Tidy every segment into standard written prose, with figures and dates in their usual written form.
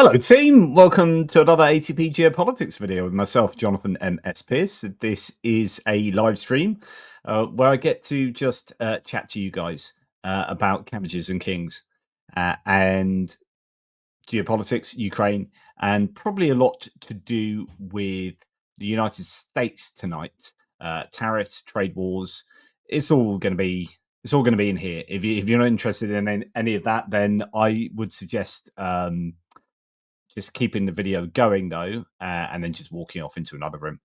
Hello team, welcome to another ATP Geopolitics video with myself, Jonathan MS Pearce. This is a live stream where I get to just chat to you guys about cabbages and kings and geopolitics, Ukraine, and probably a lot to do with the United States tonight. Tariffs, trade wars, it's all going to be in here. If you're not interested in any of that, then I would suggest just keeping the video going though, and then just walking off into another room.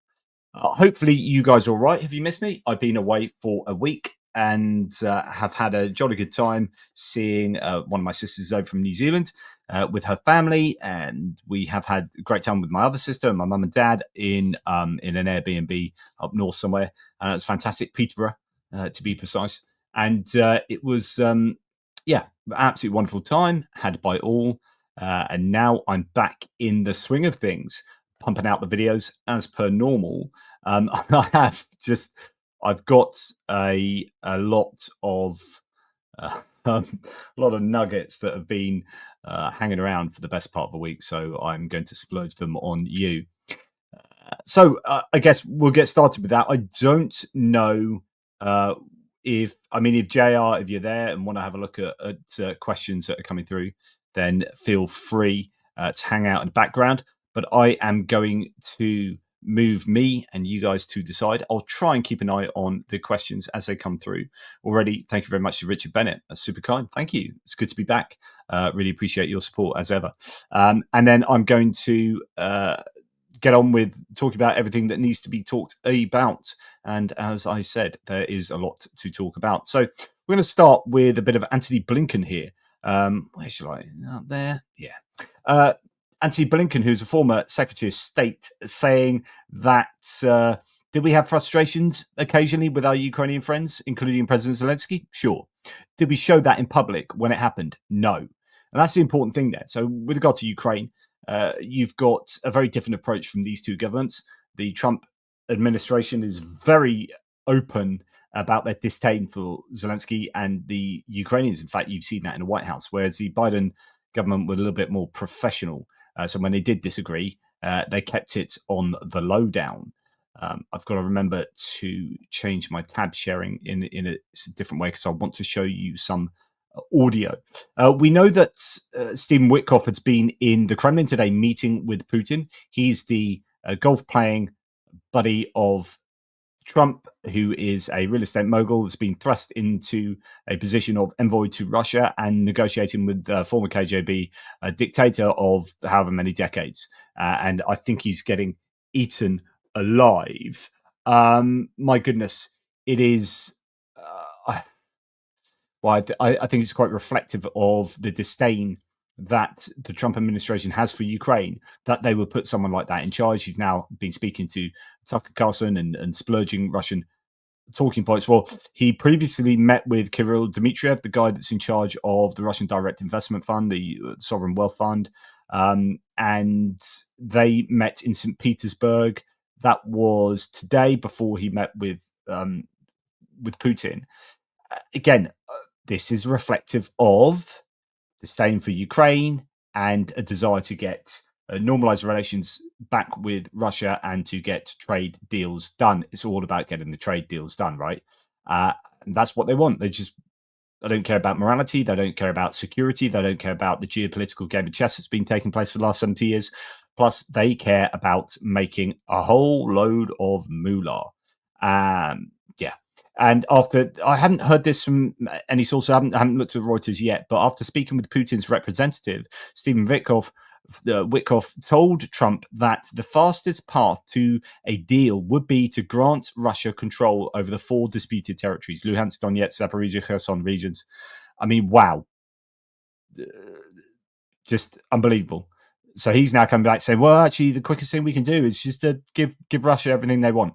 Hopefully you guys are all right. Have you missed me? I've been away for a week and have had a jolly good time seeing one of my sisters over from New Zealand with her family, and we have had a great time with my other sister and my mum and dad in an Airbnb up north somewhere. It's fantastic, Peterborough to be precise, and it was absolutely wonderful time had by all. And now I'm back in the swing of things, pumping out the videos as per normal. I've got a lot of nuggets that have been hanging around for the best part of the week, so I'm going to splurge them on you. So I guess we'll get started with that. I don't know if JR, if you're there and want to have a look at questions that are coming through, then feel free to hang out in the background. But I am going to move me and you guys to decide. I'll try and keep an eye on the questions as they come through. Already, thank you very much to Richard Bennett. That's super kind. Thank you. It's good to be back. Really appreciate your support as ever. And then I'm going to get on with talking about everything that needs to be talked about. And as I said, there is a lot to talk about. So we're going to start with a bit of Antony Blinken here. Where shall I? Up there? Yeah. Antony Blinken, who's a former Secretary of State, saying that did we have frustrations occasionally with our Ukrainian friends, including President Zelensky? Sure. Did we show that in public when it happened? No. And that's the important thing there. So with regard to Ukraine, you've got a very different approach from these two governments. The Trump administration is very open about their disdain for Zelensky and the Ukrainians. In fact, you've seen that in the White House, whereas the Biden government were a little bit more professional. So when they did disagree, they kept it on the lowdown. I've got to remember to change my tab sharing in a different way because I want to show you some audio. We know that Stephen Witkoff has been in the Kremlin today meeting with Putin. He's the golf playing buddy of Trump, who is a real estate mogul, has been thrust into a position of envoy to Russia and negotiating with the former KGB dictator of however many decades. And I think he's getting eaten alive. My goodness, it is. I think it's quite reflective of the disdain that the Trump administration has for Ukraine, that they would put someone like that in charge. He's now been speaking to Tucker Carlson and splurging Russian talking points. Well, he previously met with Kirill Dmitriev, the guy that's in charge of the Russian Direct Investment Fund, the Sovereign Wealth Fund, and they met in St. Petersburg. That was today before he met with Putin. Again, this is reflective of disdain for Ukraine and a desire to get normalized relations back with Russia and to get trade deals done. It's all about getting the trade deals done, right? And that's what they want. They don't care about morality. They don't care about security. They don't care about the geopolitical game of chess that's been taking place for the last 70 years. Plus, they care about making a whole load of moolah. And after, I hadn't heard this from any source, I haven't looked at Reuters yet, but after speaking with Putin's representative, Stephen Witkoff told Trump that the fastest path to a deal would be to grant Russia control over the 4 disputed territories, Luhansk, Donetsk, Zaporizhia, Kherson regions. I mean, wow. Just unbelievable. So he's now coming back saying, well, actually, the quickest thing we can do is just to give Russia everything they want.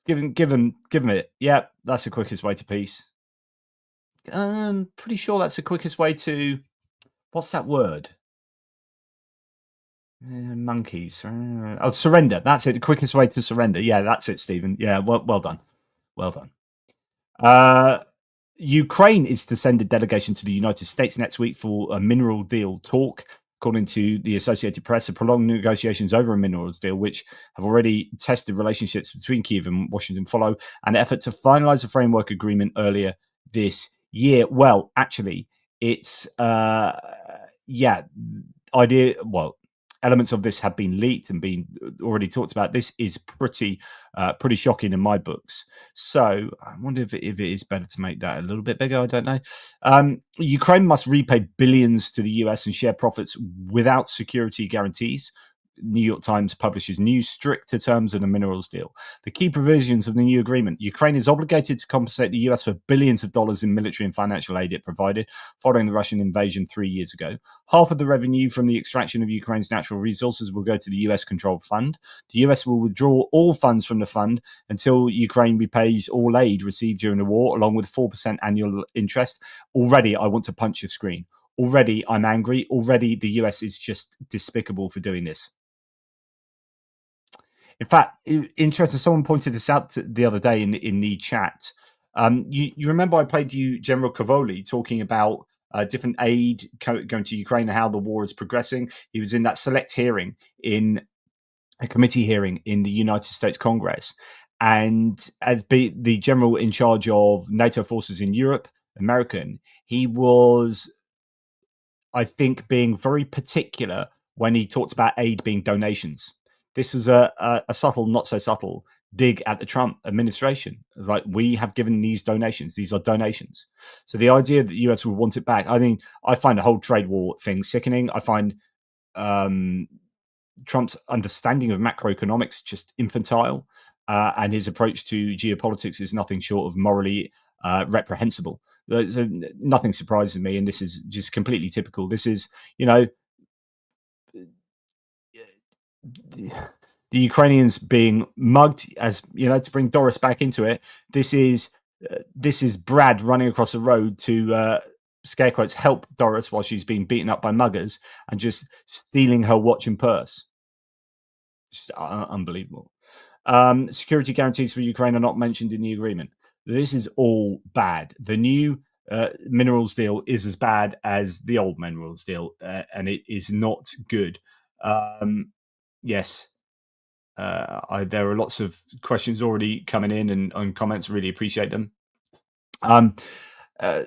Give them it. Yeah, that's the quickest way to peace. I'm pretty sure that's the quickest way to, what's that word? Monkeys. Surrender. That's it. The quickest way to surrender. Yeah, that's it, Stephen. Yeah, well done. Well done. Ukraine is to send a delegation to the United States next week for a mineral deal talk. according to the Associated Press, of prolonged negotiations over a minerals deal, which have already tested relationships between Kyiv and Washington, follow an effort to finalize a framework agreement earlier this year. Well, actually, it's elements of this have been leaked and been already talked about. This is pretty shocking in my books. So I wonder if it is better to make that a little bit bigger. I don't know. Ukraine must repay billions to the US and share profits without security guarantees. New York Times publishes new stricter terms of the minerals deal. The key provisions of the new agreement: Ukraine is obligated to compensate the US for billions of dollars in military and financial aid it provided following the Russian invasion 3 years ago. Half of the revenue from the extraction of Ukraine's natural resources will go to the US-controlled fund. The US will withdraw all funds from the fund until Ukraine repays all aid received during the war, along with 4% annual interest. Already, I want to punch the screen. Already, I'm angry. Already, the US is just despicable for doing this. In fact, interesting. Someone pointed this out the other day in the chat. You remember I played you General Cavoli talking about different aid going to Ukraine and how the war is progressing. He was in that select hearing, in a committee hearing in the United States Congress, and as the general in charge of NATO forces in Europe, American, he was, I think, being very particular when he talked about aid being donations. This was a subtle, not so subtle dig at the Trump administration. It's like, we have given these donations. These are donations. So the idea that the US would want it back, I mean, I find the whole trade war thing sickening. I find Trump's understanding of macroeconomics just infantile, and his approach to geopolitics is nothing short of morally reprehensible. So nothing surprises me, and this is just completely typical. This is, the Ukrainians being mugged, as to bring Doris back into it. This is Brad running across the road to scare quotes help Doris while she's being beaten up by muggers and just stealing her watch and purse. Just unbelievable. Security guarantees for Ukraine are not mentioned in the agreement. This is all bad. The new minerals deal is as bad as the old minerals deal, and it is not good. Yes, there are lots of questions already coming in and comments. Really appreciate them.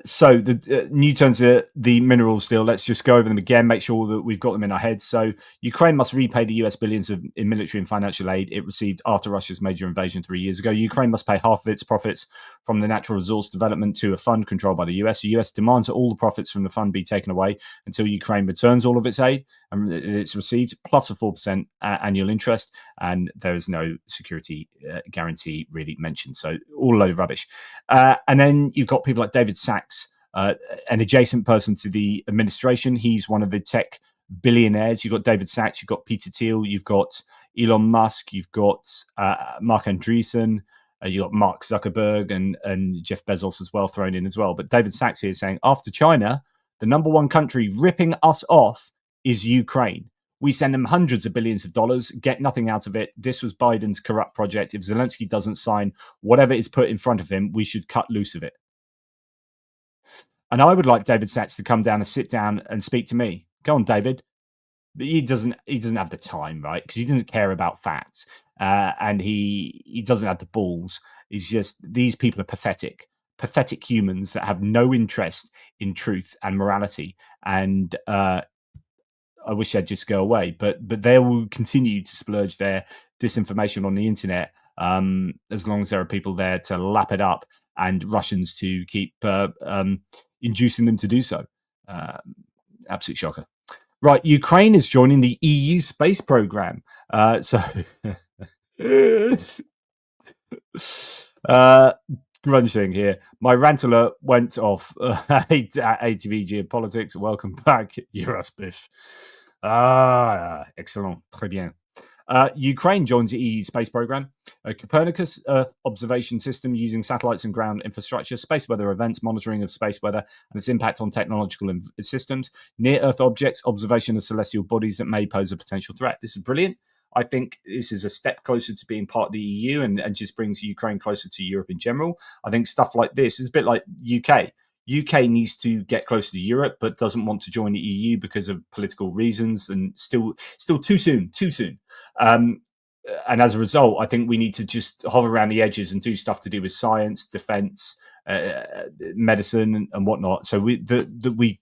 So the new terms of the minerals deal, let's just go over them again, make sure that we've got them in our heads. So Ukraine must repay the US billions in military and financial aid it received after Russia's major invasion 3 years ago. Ukraine must pay half of its profits from the natural resource development to a fund controlled by the US. The US demands that all the profits from the fund be taken away until Ukraine returns all of its aid and it's received, plus a 4% annual interest, and there is no security guarantee really mentioned. So all a load of rubbish. And then you've got people like David Sachs, an adjacent person to the administration. He's one of the tech billionaires. You've got David Sachs, you've got Peter Thiel, you've got Elon Musk, you've got Mark Andreessen, you've got Mark Zuckerberg and Jeff Bezos as well thrown in as well. But David Sachs here is saying, after China, the number one country ripping us off is Ukraine. We send them hundreds of billions of dollars, get nothing out of it. This was Biden's corrupt project. If Zelensky doesn't sign whatever is put in front of him, we should cut loose of it. And I would like David Sachs to come down and sit down and speak to me. Go on, David. But he doesn't have the time, right? Because he doesn't care about facts, and he doesn't have the balls. It's just, these people are pathetic humans that have no interest in truth and morality. And I wish they'd just go away, but they will continue to splurge their disinformation on the internet as long as there are people there to lap it up and Russians to keep inducing them to do so. Absolute shocker. Right, Ukraine is joining the EU space program. Grunge thing here. My rant alert went off at ATP Geopolitics. Welcome back, Eurospiff. Excellent. Très bien. Ukraine joins the EU space program. A Copernicus Earth observation system using satellites and ground infrastructure, space weather events, monitoring of space weather and its impact on technological systems, near Earth objects, observation of celestial bodies that may pose a potential threat. This is brilliant. I think this is a step closer to being part of the EU and just brings Ukraine closer to Europe in general. I think stuff like this is a bit like UK. UK needs to get closer to Europe, but doesn't want to join the EU because of political reasons, and still too soon. And as a result, I think we need to just hover around the edges and do stuff to do with science, defense, medicine, and whatnot. So we're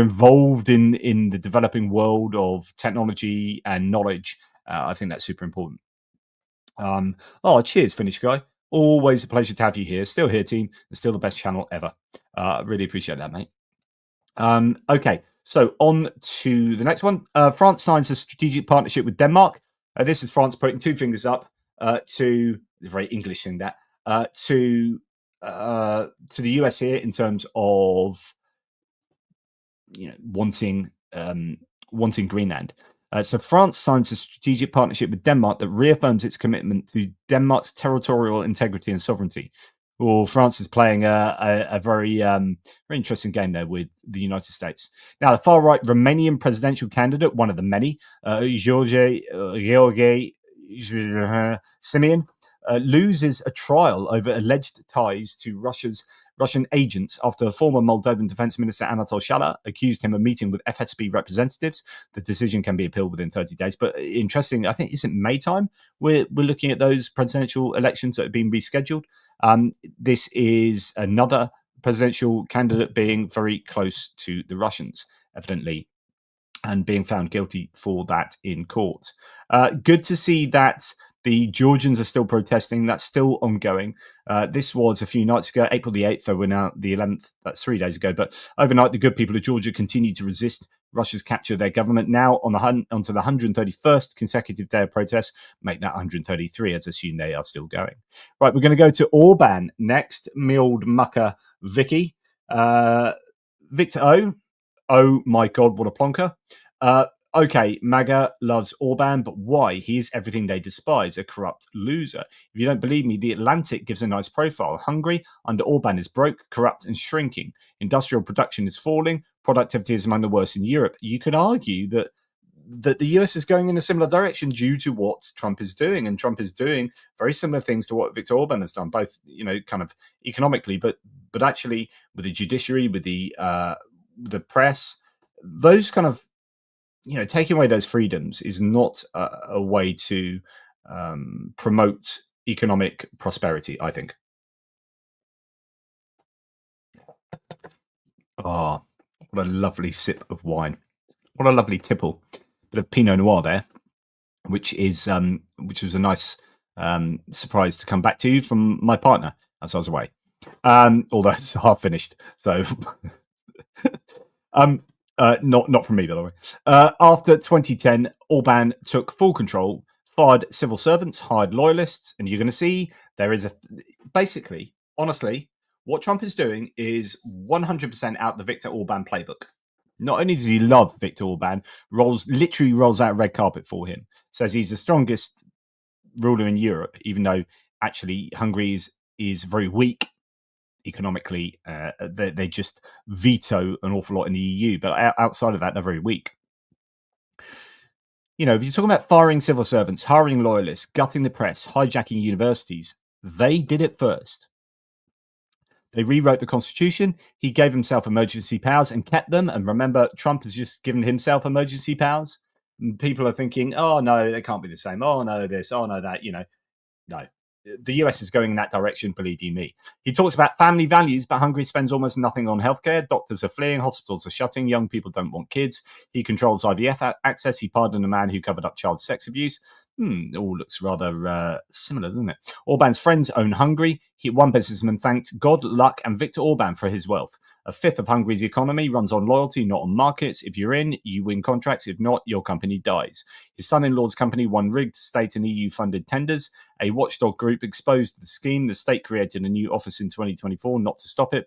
involved in the developing world of technology and knowledge. I think that's super important. Cheers, Finnish guy. Always a pleasure to have you here. Still here, team. And still the best channel ever. Really appreciate that, mate. Okay, so on to the next one. France signs a strategic partnership with Denmark. This is France putting two fingers up to the very English thing that to the US here in terms of wanting Greenland. So France signs a strategic partnership with Denmark that reaffirms its commitment to Denmark's territorial integrity and sovereignty. Well, France is playing a very interesting game there with the United States. Now, the far-right Romanian presidential candidate, one of the many, George Simeon, loses a trial over alleged ties to Russian agents after former Moldovan Defense Minister Anatol Shala accused him of meeting with FSB representatives. The decision can be appealed within 30 days. But interesting, I think, isn't May time? We're looking at those presidential elections that have been rescheduled. This is another presidential candidate being very close to the Russians, evidently, and being found guilty for that in court. Good to see that the Georgians are still protesting. That's still ongoing. This was a few nights ago, April the 8th, so we're now the 11th. That's 3 days ago. But overnight, the good people of Georgia continue to resist Russia's capture of their government. Now onto the 131st consecutive day of protests. Make that 133, as assume they are still going. Right, we're going to go to Orban next. Me old mucker Vicky. Victor O. Oh my God, what a plonker. Okay, MAGA loves Orban, but why? He is everything they despise, a corrupt loser. If you don't believe me, The Atlantic gives a nice profile. Hungary under Orban is broke, corrupt, and shrinking. Industrial production is falling. Productivity is among the worst in Europe. You could argue that the US is going in a similar direction due to what Trump is doing, and Trump is doing very similar things to what Viktor Orban has done, both kind of economically, but actually with the judiciary, with the press, those kind of taking away those freedoms is not a way to promote economic prosperity, I think. Oh, what a lovely sip of wine. What a lovely tipple. Bit of Pinot Noir there, which was a nice surprise to come back to from my partner as I was away. Although it's half finished. So not from me, by the way. After 2010, Orban took full control, fired civil servants, hired loyalists, and you're going to see there is basically, honestly, what Trump is doing is 100% out the Viktor Orban playbook. Not only does he love Viktor Orban, literally rolls out a red carpet for him, says he's the strongest ruler in Europe, even though actually Hungary is very weak economically. They just veto an awful lot in the EU, but outside of that, they're very weak. If you're talking about firing civil servants, hiring loyalists, gutting the press, hijacking universities, they did it first. They rewrote the Constitution. He gave himself emergency powers and kept them. And remember, Trump has just given himself emergency powers. And people are thinking, oh, no, they can't be the same. Oh, no, this. Oh, no, that. No. The US is going in that direction, believe you me. He talks about family values, but Hungary spends almost nothing on healthcare. Doctors are fleeing, hospitals are shutting, young people don't want kids. He controls IVF access. He pardoned a man who covered up child sex abuse. It all looks rather similar, doesn't it? Orban's friends own Hungary. One businessman thanked God, luck, and Viktor Orban for his wealth. A fifth of Hungary's economy runs on loyalty, not on markets. If you're in, you win contracts. If not, your company dies. His son-in-law's company won rigged state and EU-funded tenders. A watchdog group exposed the scheme. The state created a new office in 2024, not to stop it,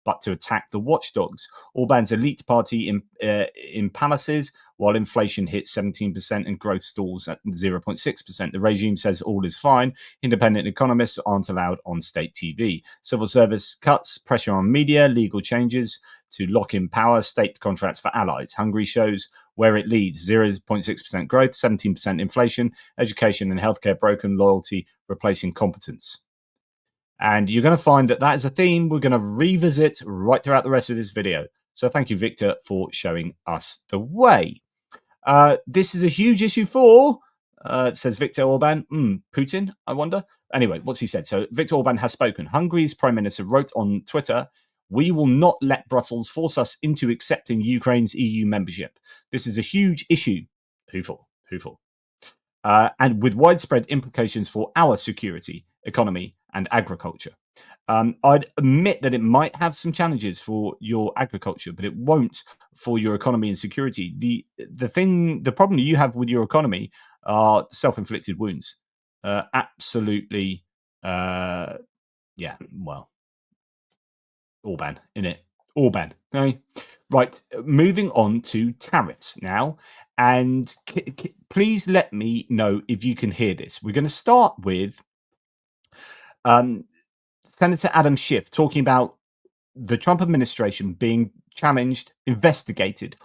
but to attack the watchdogs. Orban's elite party in palaces, while inflation hits 17% and growth stalls at 0.6%. The regime says all is fine. Independent economists aren't allowed on state TV. Civil service cuts, pressure on media, legal changes to lock in power, state contracts for allies. Hungary shows where it leads: 0.6% growth, 17% inflation, education and healthcare broken, loyalty replacing competence. And you're going to find that is a theme we're going to revisit right throughout the rest of this video. So thank you, Victor, for showing us the way. This is a huge issue for, says Viktor Orban. Putin, I wonder. Anyway, what's he said? So Viktor Orban has spoken. Hungary's prime minister wrote on Twitter, "We will not let Brussels force us into accepting Ukraine's EU membership. This is a huge issue." Who for? And with widespread implications for our security, economy, and agriculture. I'd admit that it might have some challenges for your agriculture, but it won't for your economy and security. The problem you have with your economy are self-inflicted wounds. Absolutely, yeah. Well, Orban, innit? Orban. Okay? Right. Moving on to tariffs now, and please let me know if you can hear this. We're going to start with Senator Adam Schiff talking about the Trump administration being challenged, investigated,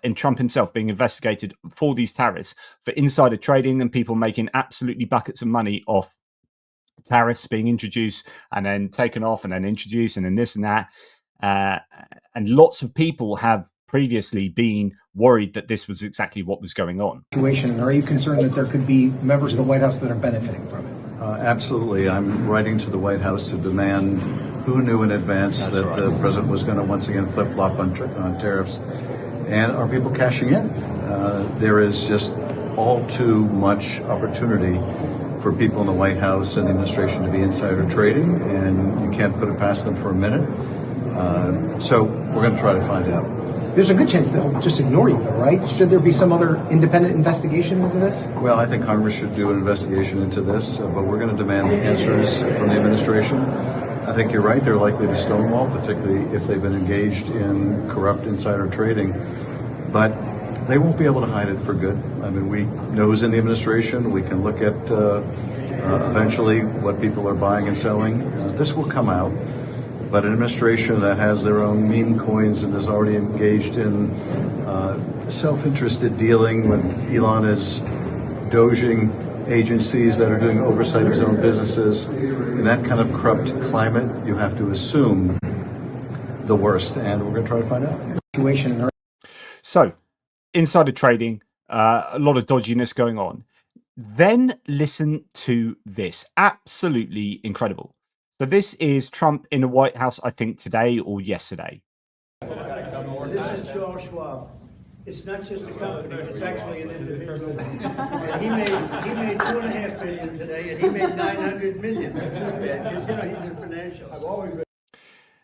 and Trump himself being investigated for these tariffs for insider trading and people making absolutely buckets of money off tariffs being introduced and then taken off and then introduced and then this and that. And lots of people have previously been worried that this was exactly what was going on. Are you concerned that there could be members of the White House that are benefiting from it? Absolutely. I'm writing to the White House to demand who knew in advance that the president was going to once again flip-flop on tariffs, and are people cashing in? There is just all too much opportunity for people in the White House and the administration to be insider trading, and you can't put it past them for a minute. So we're going to try to find out. There's a good chance they'll just ignore you, though, right? Should there be some other independent investigation into this? Well, I think Congress should do an investigation into this, but we're going to demand answers from the administration. I think you're right. They're likely to stonewall, particularly if they've been engaged in corrupt insider trading. But they won't be able to hide it for good. I mean, we know who's in the administration. We can look at eventually what people are buying and selling. This will come out. But an administration that has their own meme coins and is already engaged in self-interested dealing when Elon is doging agencies that are doing oversight of his own businesses, in that kind of corrupt climate, you have to assume the worst, and we're going to try to find out. So, insider trading, a lot of dodginess going on. Then listen to this. Absolutely incredible. So this is Trump in the White House, I think today or yesterday. This is Charles Schwab. It's not just a company, it's actually an individual. And he made $2.5 billion today, and he made $900 million. That's not bad, because he's in financials.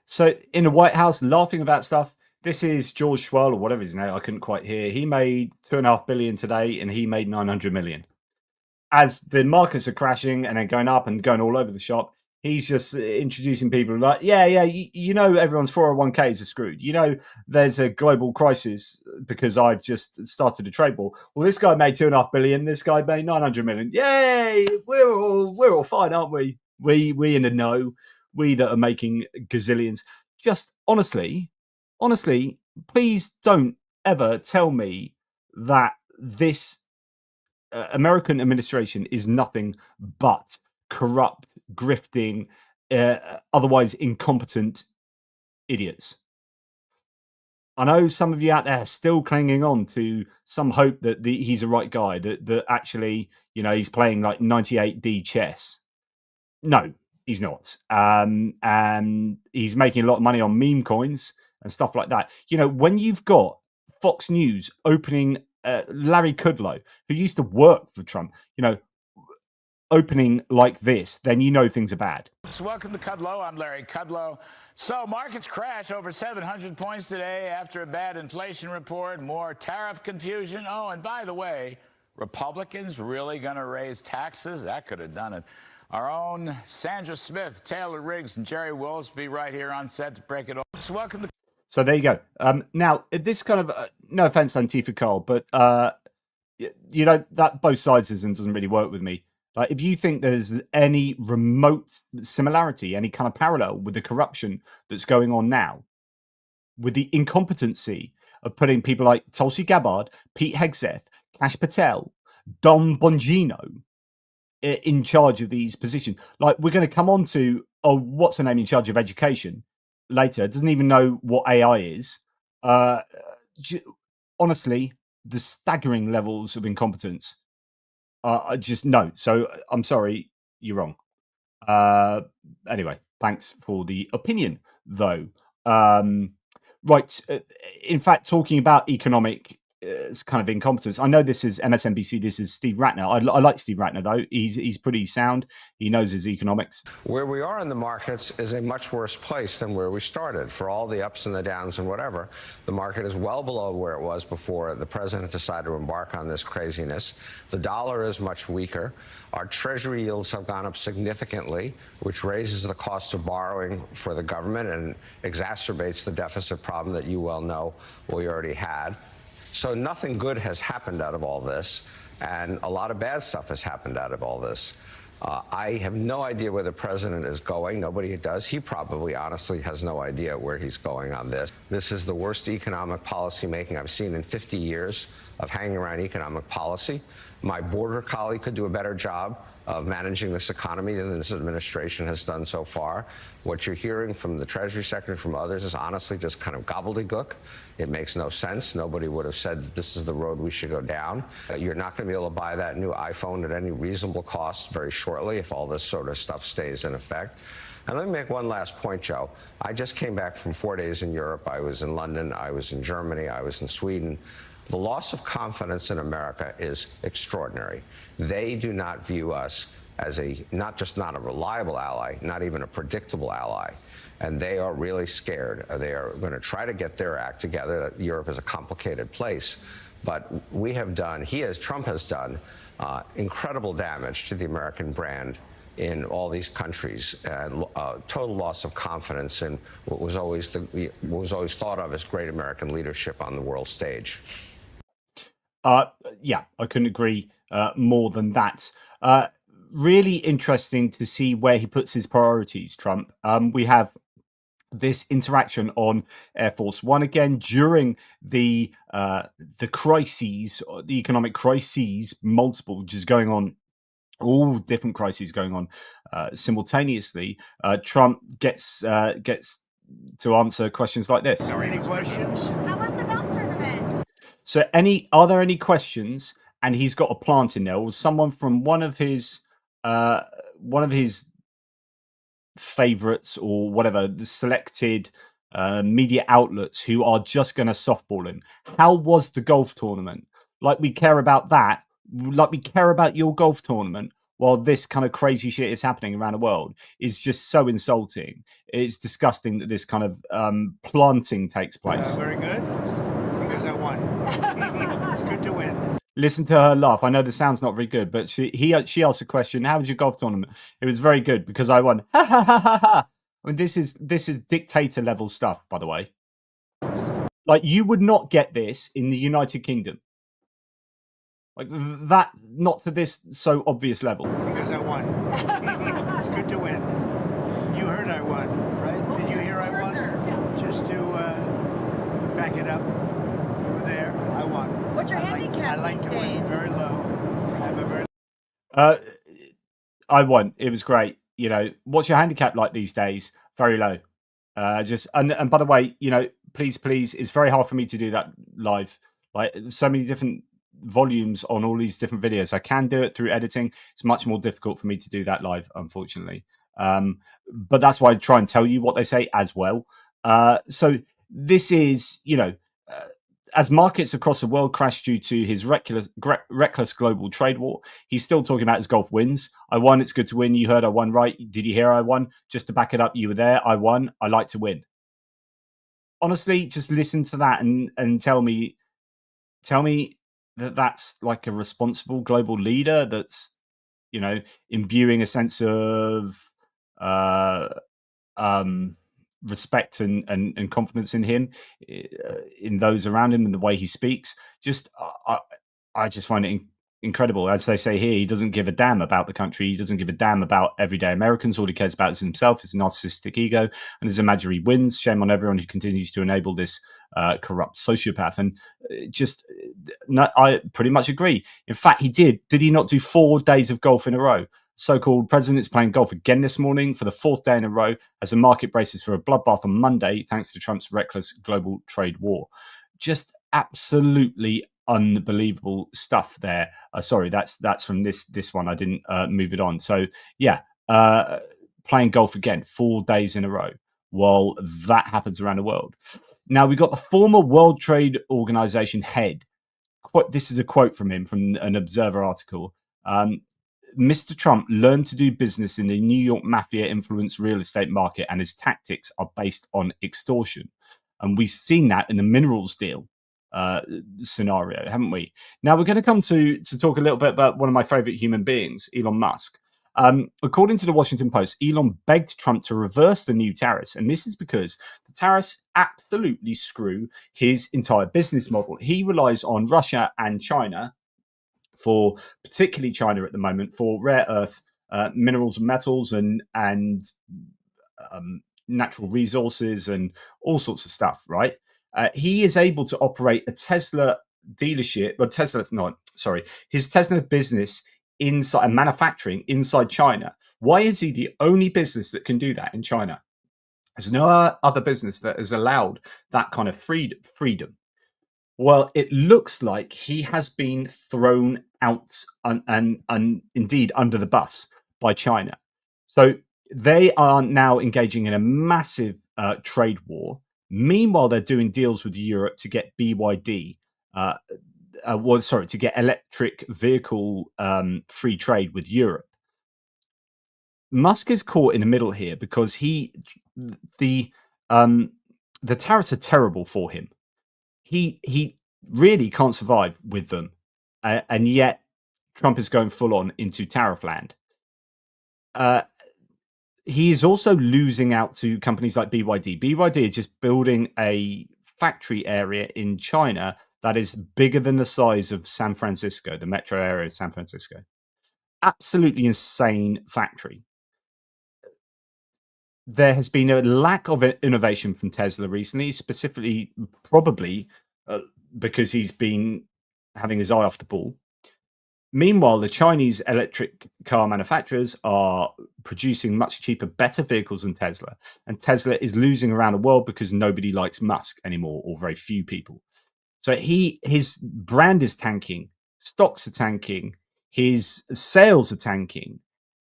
So in the White House, laughing about stuff. This is George Schwab, or whatever his name, I couldn't quite hear. He made $2.5 billion today, and he made $900 million. As the markets are crashing and then going up and going all over the shop, he's just introducing people like, you know, everyone's 401ks are screwed. You know, there's a global crisis because I've just started a trade war. Well, this guy made $2.5 billion. This guy made $900 million. Yay! We're all fine, aren't we? We in the know. We that are making gazillions. Just honestly, please don't ever tell me that this American administration is nothing but corrupt, grifting, otherwise incompetent idiots. I know some of you out there are still clinging on to some hope that he's the right guy, that actually, you know, he's playing like 98D chess. No, he's not. And he's making a lot of money on meme coins and stuff like that. You know, when you've got Fox News opening Larry Kudlow, who used to work for Trump, you know, opening like this, then you know things are bad. Welcome to Kudlow. I'm Larry Kudlow. So markets crash over 700 points today after a bad inflation report, more tariff confusion. Oh, and by the way, Republicans really going to raise taxes? That could have done it. Our own Sandra Smith, Taylor Riggs, and Jerry Wills be right here on set to break it all. So welcome to. So there you go. Now, this kind of, no offense, Antifa Carl, but you know, that both sides doesn't really work with me. Like, if you think there's any remote similarity, any kind of parallel with the corruption that's going on now, with the incompetency of putting people like Tulsi Gabbard, Pete Hegseth, Kash Patel, Don Bongino in charge of these positions, like, we're going to come on to oh, what's her name in charge of education later doesn't even know what AI is. Honestly, the staggering levels of incompetence are just no. So I'm sorry, you're wrong. Anyway, thanks for the opinion, though. Right. In fact, talking about economic kind of incompetence, I know this is MSNBC. This is Steve Ratner. I like Steve Ratner, though. He's pretty sound. He knows his economics. Where we are in the markets is a much worse place than where we started. For all the ups and the downs and whatever, the market is well below where it was before the president decided to embark on this craziness. The dollar is much weaker. Our treasury yields have gone up significantly, which raises the cost of borrowing for the government and exacerbates the deficit problem that you well know we already had. So nothing good has happened out of all this, and a lot of bad stuff has happened out of all this. I have no idea where the president is going. Nobody does. He probably honestly has no idea where he's going on this. This is the worst economic policy making I've seen in 50 years of hanging around economic policy. My border colleague could do a better job of managing this economy than this administration has done so far. What you're hearing from the Treasury Secretary, from others, is honestly just kind of gobbledygook. It makes no sense. Nobody would have said that this is the road we should go down. You're not going to be able to buy that new iPhone at any reasonable cost very shortly if all this sort of stuff stays in effect. And let me make one last point, Joe. I just came back from 4 days in Europe. I was in London. I was in Germany. I was in Sweden. The loss of confidence in America is extraordinary. They do not view us as not a reliable ally, not even a predictable ally. And they are really scared. They are going to try to get their act together. Europe is a complicated place. But we have done, Trump has done incredible damage to the American brand in all these countries, and total loss of confidence in what was always thought of as great American leadership on the world stage. Yeah, I couldn't agree more than that. Really interesting to see where he puts his priorities, Trump. We have this interaction on Air Force One again during the crises, the economic crises, multiple, just going on, all different crises going on simultaneously. Trump gets to answer questions like this. Any questions? How was the golf tournament? So, are there any questions? And he's got a plant in there, or someone from one of his favorites, or whatever, the selected media outlets who are just going to softball him. How was the golf tournament? Like we care about that. Like we care about your golf tournament, while this kind of crazy shit is happening around the world, is just so insulting. It's disgusting that this kind of planting takes place. Very good, because I won. It's good to win. Listen to her laugh. I know the sound's not very good, but she asked a question. How was your golf tournament? It was very good because I won. Ha ha ha ha ha. I mean, this is dictator level stuff, by the way. Like, you would not get this in the United Kingdom. Like that, not to this so obvious level. Because I won. It's good to win. You heard I won, right? Did you hear I won? Just to back it up, you were there. I won. What's your handicap I like these to win days? very low. I have a very I won. It was great. You know, what's your handicap like these days? Very low. And by the way, you know, please, it's very hard for me to do that live. Like, so many different volumes on all these different videos. I can do it through editing. It's much more difficult for me to do that live, unfortunately. But that's why I try and tell you what they say as well. So this is, you know, as markets across the world crash due to his reckless global trade war, he's still talking about his golf wins. I won. It's good to win. You heard I won, right? Did you hear I won? Just to back it up, you were there. I won. I like to win. Honestly, just listen to that and tell me that that's like a responsible global leader that's, you know, imbuing a sense of respect and confidence in him, in those around him, and the way he speaks. Just I just find it incredible. As they say here, he doesn't give a damn about the country. He doesn't give a damn about everyday Americans. All he cares about is himself, his narcissistic ego, and his imaginary wins. Shame on everyone who continues to enable this corrupt sociopath. And I pretty much agree. In fact, he did he not do 4 days of golf in a row? So-called president is playing golf again this morning for the fourth day in a row as the market braces for a bloodbath on Monday thanks to Trump's reckless global trade war. Just absolutely unbelievable stuff there. Sorry, that's from this one. I didn't move it on. So yeah, playing golf again 4 days in a row while that happens around the world. Now we've got the former World Trade Organization head. This is a quote from him from an Observer article. Mr. Trump learned to do business in the New York mafia influenced real estate market, and his tactics are based on extortion. And we've seen that in the minerals deal scenario, haven't we? Now we're going to come to talk a little bit about one of my favorite human beings, Elon Musk. According to the Washington Post, Elon begged Trump to reverse the new tariffs, and this is because the tariffs absolutely screw his entire business model. He relies on Russia and China, for particularly China at the moment, for rare earth minerals and metals and natural resources and all sorts of stuff, right? He is able to operate a Tesla dealership, but his Tesla business inside manufacturing inside China. Why is he the only business that can do that in China? There's no other business that has allowed that kind of freedom. Well, it looks like he has been thrown out and indeed under the bus by China. So they are now engaging in a massive trade war. Meanwhile, they're doing deals with Europe to get BYD, to get electric vehicle free trade with Europe. Musk is caught in the middle here because the tariffs are terrible for him. He really can't survive with them, and yet Trump is going full on into tariff land. He is also losing out to companies like BYD. BYD is just building a factory area in China that is bigger than the size of San Francisco, the metro area of San Francisco. Absolutely insane factory. There has been a lack of innovation from Tesla recently, specifically probably because he's been having his eye off the ball. Meanwhile, the Chinese electric car manufacturers are producing much cheaper, better vehicles than Tesla. And Tesla is losing around the world because nobody likes Musk anymore, or very few people. So his brand is tanking, stocks are tanking, his sales are tanking.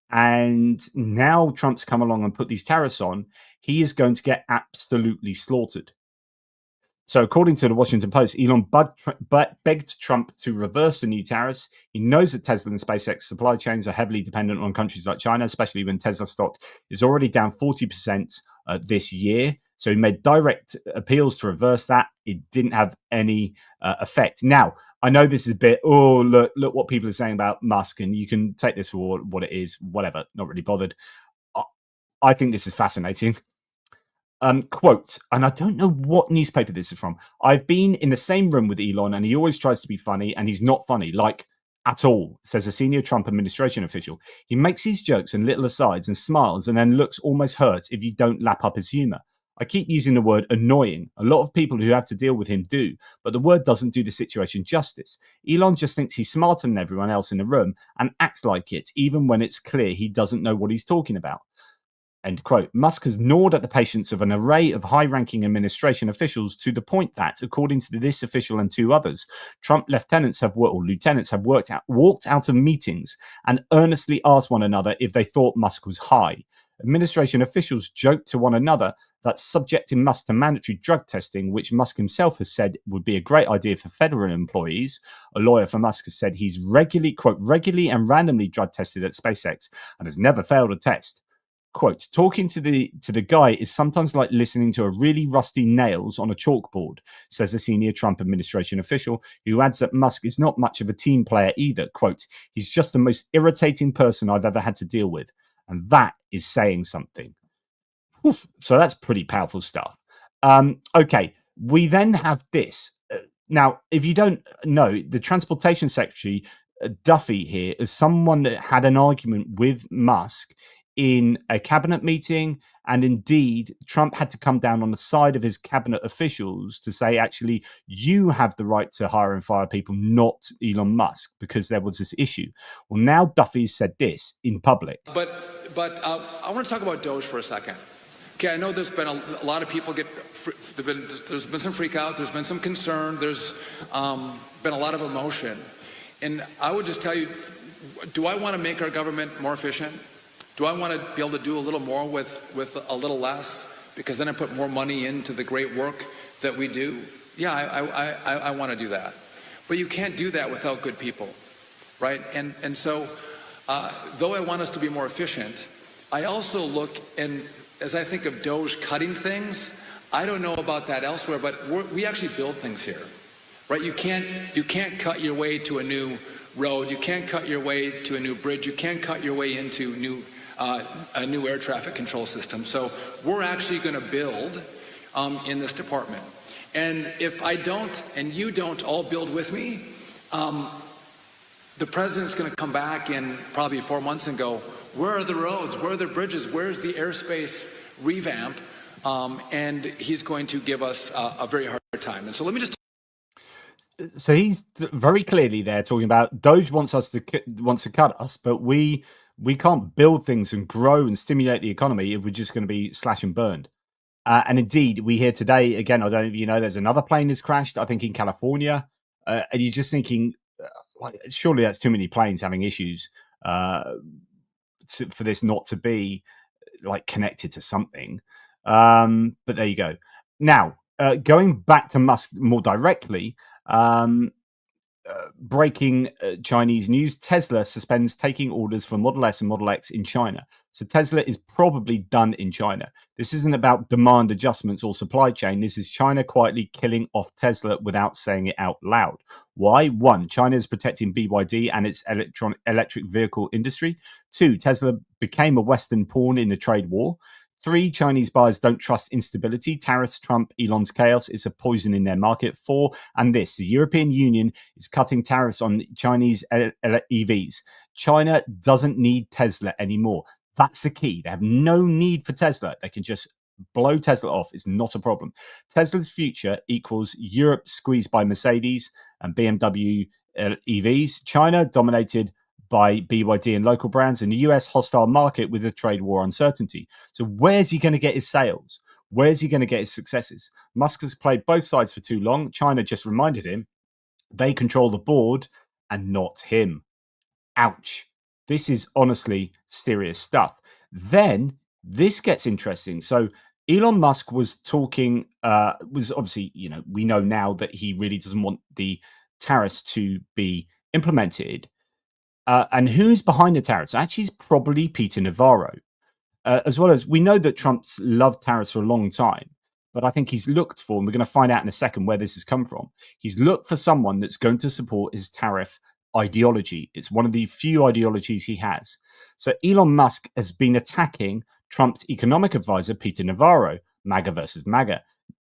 And now Trump's come along and put these tariffs on, he is going to get absolutely slaughtered. So according to the Washington Post, Elon begged Trump to reverse the new tariffs. He knows that Tesla and SpaceX supply chains are heavily dependent on countries like China, especially when Tesla stock is already down 40% this year. So he made direct appeals to reverse that. It didn't have any effect. Now, I know this is a bit, look what people are saying about Musk, and you can take this for what it is, whatever, not really bothered. I think this is fascinating. Quote, and I don't know what newspaper this is from. I've been in the same room with Elon, and he always tries to be funny, and he's not funny, like at all, says a senior Trump administration official. He makes these jokes and little asides and smiles and then looks almost hurt if you don't lap up his humor. I keep using the word annoying. A lot of people who have to deal with him do, but the word doesn't do the situation justice. Elon just thinks he's smarter than everyone else in the room and acts like it, even when it's clear he doesn't know what he's talking about. End quote. Musk has gnawed at the patience of an array of high-ranking administration officials to the point that, according to this official and two others, Trump lieutenants have walked out of meetings and earnestly asked one another if they thought Musk was high. Administration officials joked to one another that subjecting Musk to mandatory drug testing, which Musk himself has said would be a great idea for federal employees. A lawyer for Musk has said he's regularly and randomly drug tested at SpaceX and has never failed a test. Quote, talking to the guy is sometimes like listening to a really rusty nails on a chalkboard, says a senior Trump administration official, who adds that Musk is not much of a team player either. Quote, he's just the most irritating person I've ever had to deal with. And that is saying something. Oof, so that's pretty powerful stuff. Okay, we then have this. Now, if you don't know, the transportation secretary, Duffy here, is someone that had an argument with Musk in a cabinet meeting. And indeed, Trump had to come down on the side of his cabinet officials to say, actually, you have the right to hire and fire people, not Elon Musk, because there was this issue. Well, now Duffy's said this in public. But I want to talk about Doge for a second. Okay, I know there's been a lot of people there's been some freak out, there's been some concern, there's been a lot of emotion. And I would just tell you, do I want to make our government more efficient? Do I want to be able to do a little more with a little less? Because then I put more money into the great work that we do. Yeah, I want to do that. But you can't do that without good people, right? And so, though I want us to be more efficient, I also look, and as I think of Doge cutting things, I don't know about that elsewhere, but we actually build things here, right? You can't cut your way to a new road. You can't cut your way to a new bridge. You can't cut your way into a new air traffic control system. So we're actually going to build in this department. And if I don't, and you don't all build with me, the president's going to come back in probably 4 months and go, where are the roads? Where are the bridges? Where's the airspace revamp? And he's going to give us a very hard time. And so let me just. So he's very clearly there talking about Doge wants to cut us, but we can't build things and grow and stimulate the economy if we're just going to be slash and burned. And indeed, we hear today, again, I don't know if you know, there's another plane that's crashed, I think in California. And you're just thinking, surely that's too many planes having issues for this not to be like connected to something. But there you go. Now, going back to Musk more directly, breaking Chinese news, Tesla suspends taking orders for Model S and Model X in China. So Tesla is probably done in China. This isn't about demand adjustments or supply chain. This is China quietly killing off Tesla without saying it out loud. Why? 1, China is protecting BYD and its electric vehicle industry. 2, Tesla became a Western pawn in the trade war. 3, Chinese buyers don't trust instability. Tariffs, Trump, Elon's chaos is a poison in their market. 4, and this, the European Union is cutting tariffs on Chinese EVs. China doesn't need Tesla anymore. That's the key. They have no need for Tesla. They can just blow Tesla off. It's not a problem. Tesla's future equals Europe squeezed by Mercedes and BMW EVs. China dominated by BYD and local brands, and the US hostile market with the trade war uncertainty. So where's he going to get his sales? Where's he going to get his successes? Musk has played both sides for too long. China just reminded him they control the board and not him. Ouch. This is honestly serious stuff. Then this gets interesting. So Elon Musk was talking, was obviously, we know now that he really doesn't want the tariffs to be implemented. And who's behind the tariffs? Actually, it's probably Peter Navarro. As well as we know that Trump's loved tariffs for a long time, but I think he's looked for, and we're going to find out in a second where this has come from. He's looked for someone that's going to support his tariff ideology. It's one of the few ideologies he has. So Elon Musk has been attacking Trump's economic advisor, Peter Navarro, MAGA versus MAGA.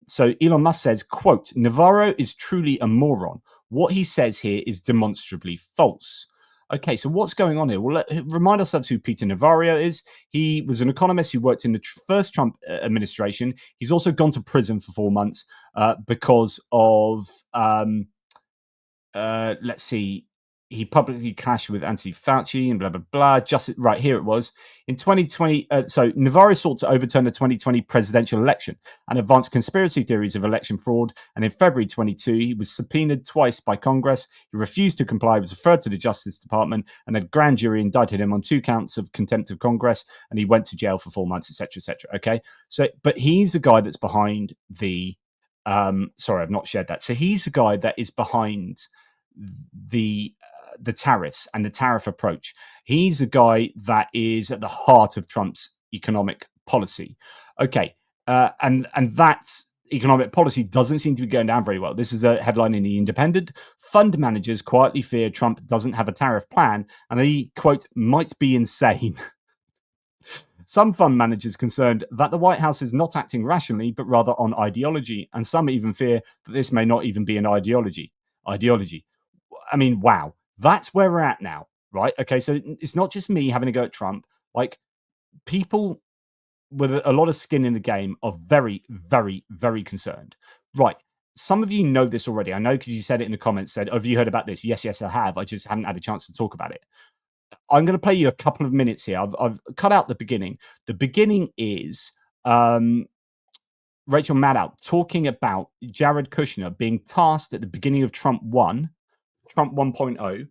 So Elon Musk says, quote, Navarro is truly a moron. What he says here is demonstrably false. Okay, so what's going on here? Well, remind ourselves who Peter Navarro is. He was an economist who worked in the first Trump administration. He's also gone to prison for 4 months because of, let's see, he publicly clashed with Anthony Fauci and blah, blah, blah. Just right here it was. In 2020, so Navarro sought to overturn the 2020 presidential election and advance conspiracy theories of election fraud. And in February 22, he was subpoenaed twice by Congress. He refused to comply, was referred to the Justice Department, and a grand jury indicted him on 2 counts of contempt of Congress. And he went to jail for 4 months, etc., etc. Okay. So, but he's the guy that's behind the, sorry, I've not shared that. So he's the guy that is behind the tariffs and the tariff approach. He's the guy that is at the heart of Trump's economic policy. Okay, and that economic policy doesn't seem to be going down very well. This is a headline in The Independent. Fund managers quietly fear Trump doesn't have a tariff plan, and he, quote, might be insane. Some fund managers concerned that the White House is not acting rationally, but rather on ideology, and some even fear that this may not even be an ideology. I mean, wow. That's where we're at now, right? Okay, so it's not just me having a go at Trump. Like, people with a lot of skin in the game are very, very, very concerned. Right. Some of you know this already. I know because you said it in the comments, said, have you heard about this? Yes, I have. I just haven't had a chance to talk about it. I'm going to play you a couple of minutes here. I've cut out the beginning. The beginning is Rachel Maddow talking about Jared Kushner being tasked at the beginning of Trump 1.0.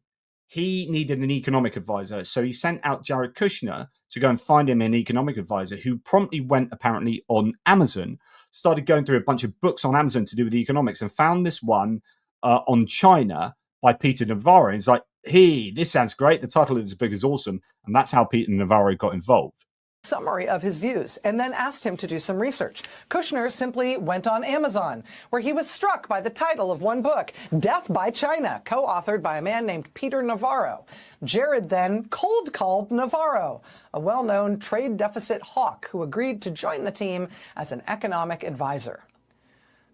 He needed an economic advisor, so he sent out Jared Kushner to go and find him an economic advisor, who promptly went apparently on Amazon, started going through a bunch of books on Amazon to do with economics, and found this one on China by Peter Navarro. And he's like, hey, this sounds great. The title of this book is awesome. And that's how Peter Navarro got involved. Summary of his views and then asked him to do some research. Kushner simply went on Amazon, where he was struck by the title of one book, Death by China, co-authored by a man named Peter Navarro. Jared then cold called Navarro, a well-known trade deficit hawk who agreed to join the team as an economic advisor.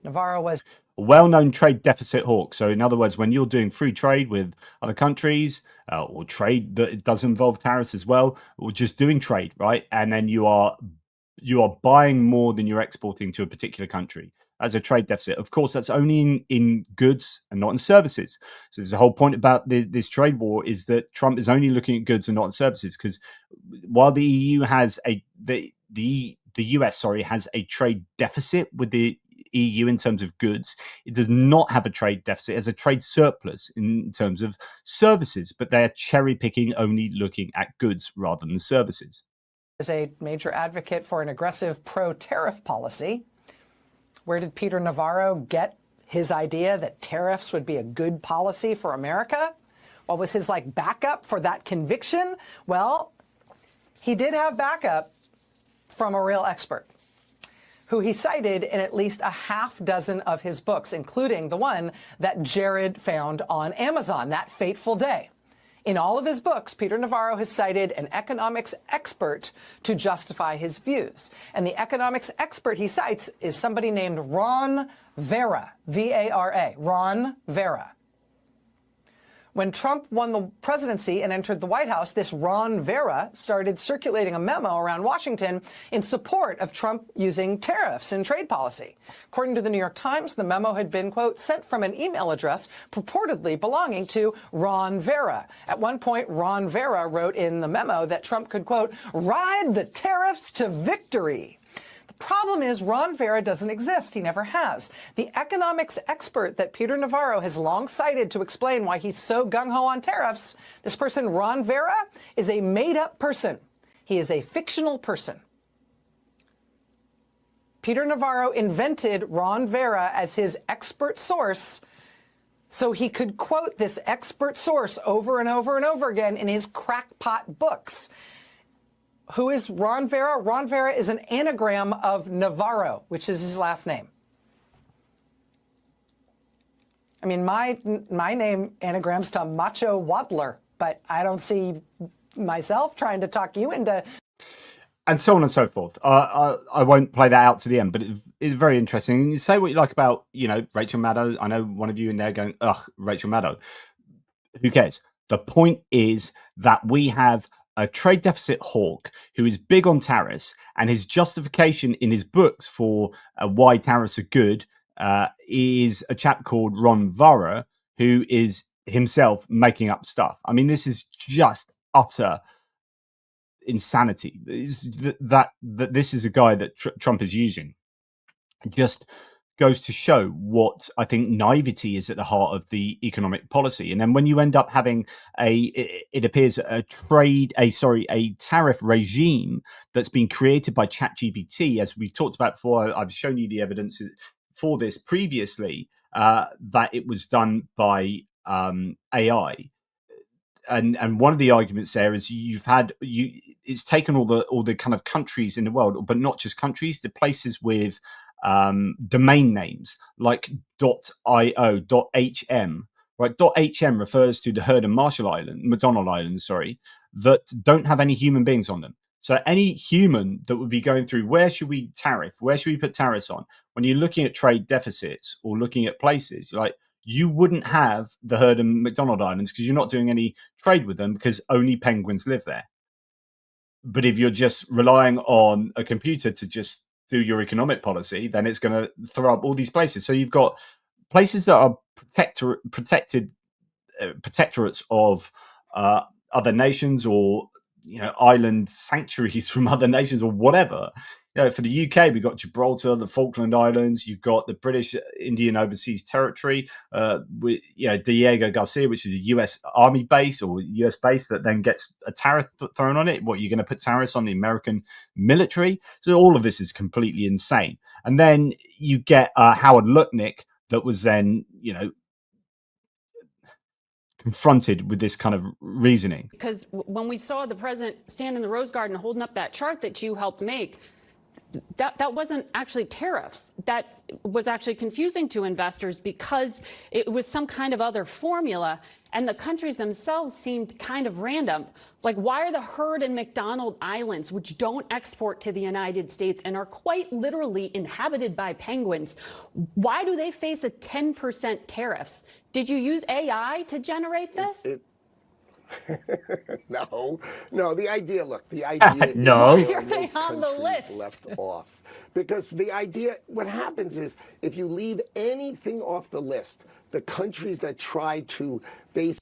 Navarro was a well-known trade deficit hawk. So in other words, when you're doing free trade with other countries, or trade that does involve tariffs as well, or just doing trade, right? And then you are buying more than you're exporting to a particular country as a trade deficit. Of course, that's only in goods and not in services. So there's a whole point about this trade war is that Trump is only looking at goods and not in services, because while the EU has the US, has a trade deficit with the EU in terms of goods, it does not have a trade deficit. It has a trade surplus in terms of services, but they're cherry picking, only looking at goods rather than services. Is a major advocate for an aggressive pro-tariff policy. Where did Peter Navarro get his idea that tariffs would be a good policy for America? What was his backup for that conviction? Well, he did have backup from a real expert, who he cited in at least a half dozen of his books, including the one that Jared found on Amazon that fateful day. In all of his books, Peter Navarro has cited an economics expert to justify his views. And the economics expert he cites is somebody named Ron Vera, V-A-R-A, Ron Vera. When Trump won the presidency and entered the White House, this Ron Vera started circulating a memo around Washington in support of Trump using tariffs in trade policy. According to the New York Times, the memo had been, quote, sent from an email address purportedly belonging to Ron Vera. At one point, Ron Vera wrote in the memo that Trump could, quote, ride the tariffs to victory. Problem is, Ron Vera doesn't exist. He never has. The economics expert that Peter Navarro has long cited to explain why he's so gung-ho on tariffs, this person, Ron Vera, is a made-up person. He is a fictional person. Peter Navarro invented Ron Vera as his expert source so he could quote this expert source over and over and over again in his crackpot books. Who is Ron Vera? Ron Vera is an anagram of Navarro, which is his last name. I mean, my name anagrams to Macho Waddler, but I don't see myself trying to talk you into... And so on and so forth. I won't play that out to the end, but it's very interesting. You say what you like about, Rachel Maddow. I know one of you in there going, ugh, Rachel Maddow. Who cares? The point is that we have a trade deficit hawk who is big on tariffs, and his justification in his books for why tariffs are good is a chap called Ron Vera, who is himself making up stuff. I mean, this is just utter insanity. That this is a guy that Trump is using. It just goes to show what I think naivety is at the heart of the economic policy. And then when you end up having it appears a tariff regime that's been created by ChatGPT, as we talked about before, I've shown you the evidence for this previously, that it was done by AI. And one of the arguments there is it's taken all the kind of countries in the world, but not just countries, the places with domain names like .io, .hm, right? .hm refers to the Heard and McDonald Islands, that don't have any human beings on them. So any human that would be going through, where should we put tariffs on? When you're looking at trade deficits or looking at places, you wouldn't have the Heard and McDonald Islands because you're not doing any trade with them because only penguins live there. But if you're just relying on a computer to just do your economic policy, then it's going to throw up all these places. So you've got places that are protectorates of other nations, or island sanctuaries from other nations, or whatever. For the UK, we've got Gibraltar, the Falkland Islands. You've got the British Indian Overseas Territory, with Diego Garcia, which is a US Army base or US base that then gets a tariff thrown on it. What, you're going to put tariffs on the American military? So all of this is completely insane. And then you get Howard Lutnick, that was then confronted with this kind of reasoning. Because when we saw the president stand in the Rose Garden holding up that chart that you helped make, that wasn't actually tariffs. That was actually confusing to investors because it was some kind of other formula, and the countries themselves seemed kind of random. Like, why are the Heard and McDonald Islands, which don't export to the United States and are quite literally inhabited by penguins, why do they face a 10% tariffs? Did you use AI to generate this? No. The idea, look, the idea no. is Why are they on the list? left off. Because the idea, what happens is, if you leave anything off the list, the countries that try to base...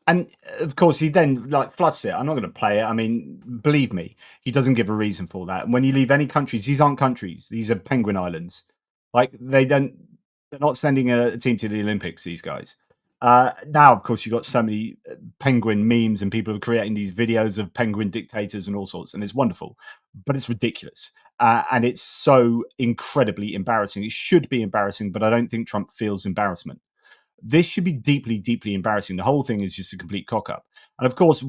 And of course, he then fluffs it. I'm not going to play it. I mean, believe me, he doesn't give a reason for that. And when you leave any countries, these aren't countries. These are penguin islands. They're not sending a team to the Olympics, these guys. Now, of course, you've got so many penguin memes, and people are creating these videos of penguin dictators and all sorts, and it's wonderful, but it's ridiculous. And it's so incredibly embarrassing. It should be embarrassing, but I don't think Trump feels embarrassment. This should be deeply, deeply embarrassing. The whole thing is just a complete cock-up. And of course,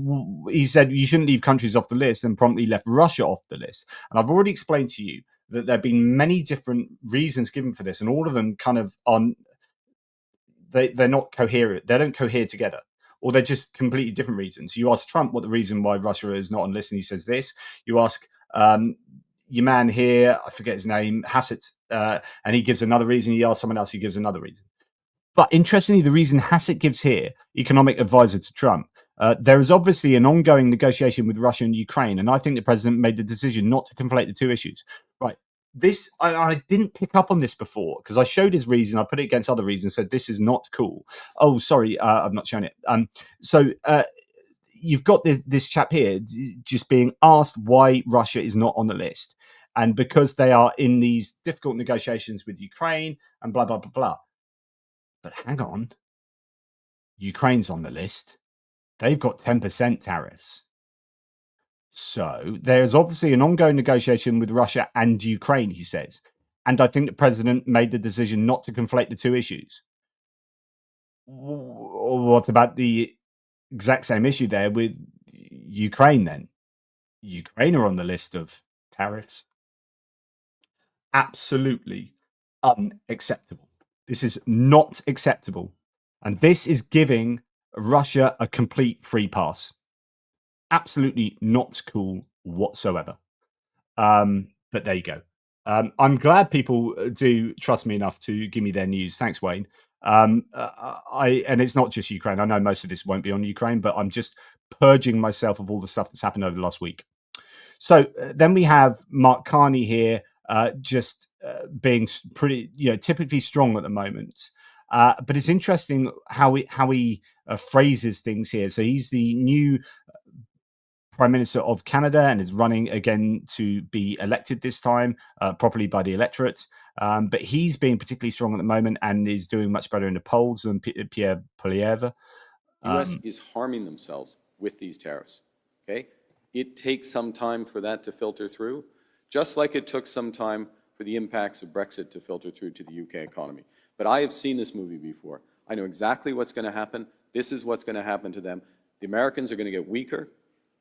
he said you shouldn't leave countries off the list, and promptly left Russia off the list. And I've already explained to you that there have been many different reasons given for this, and all of them kind of on... They're not coherent. They don't cohere together, or they're just completely different reasons. You ask Trump what the reason why Russia is not on the list, and he says this. You ask your man here, I forget his name, Hassett, and he gives another reason. You ask someone else, he gives another reason. But interestingly, the reason Hassett gives here, economic advisor to Trump, there is obviously an ongoing negotiation with Russia and Ukraine, and I think the president made the decision not to conflate the two issues. Right. This, I didn't pick up on this before, because I showed his reason. I put it against other reasons, said this is not cool. Oh, sorry, I've not shown it. So you've got this chap here just being asked why Russia is not on the list. And because they are in these difficult negotiations with Ukraine and blah, blah, blah, blah. But hang on. Ukraine's on the list. They've got 10% tariffs. So there's obviously an ongoing negotiation with Russia and Ukraine, he says. And I think the president made the decision not to conflate the two issues. What about the exact same issue there with Ukraine then? Ukraine are on the list of tariffs. Absolutely unacceptable. This is not acceptable. And this is giving Russia a complete free pass. Absolutely not cool whatsoever. But there you go. I'm glad people do trust me enough to give me their news. Thanks, Wayne. And it's not just Ukraine. I know most of this won't be on Ukraine, but I'm just purging myself of all the stuff that's happened over the last week. So then we have Mark Carney here, being pretty, typically strong at the moment. But it's interesting how he phrases things here. So he's the new Prime Minister of Canada and is running again to be elected this time properly by the electorate. But he's being particularly strong at the moment and is doing much better in the polls than Pierre Poilievre. The U.S. is harming themselves with these tariffs. Okay, it takes some time for that to filter through, just like it took some time for the impacts of Brexit to filter through to the UK economy. But I have seen this movie before. I know exactly what's going to happen. This is what's going to happen to them. The Americans are going to get weaker.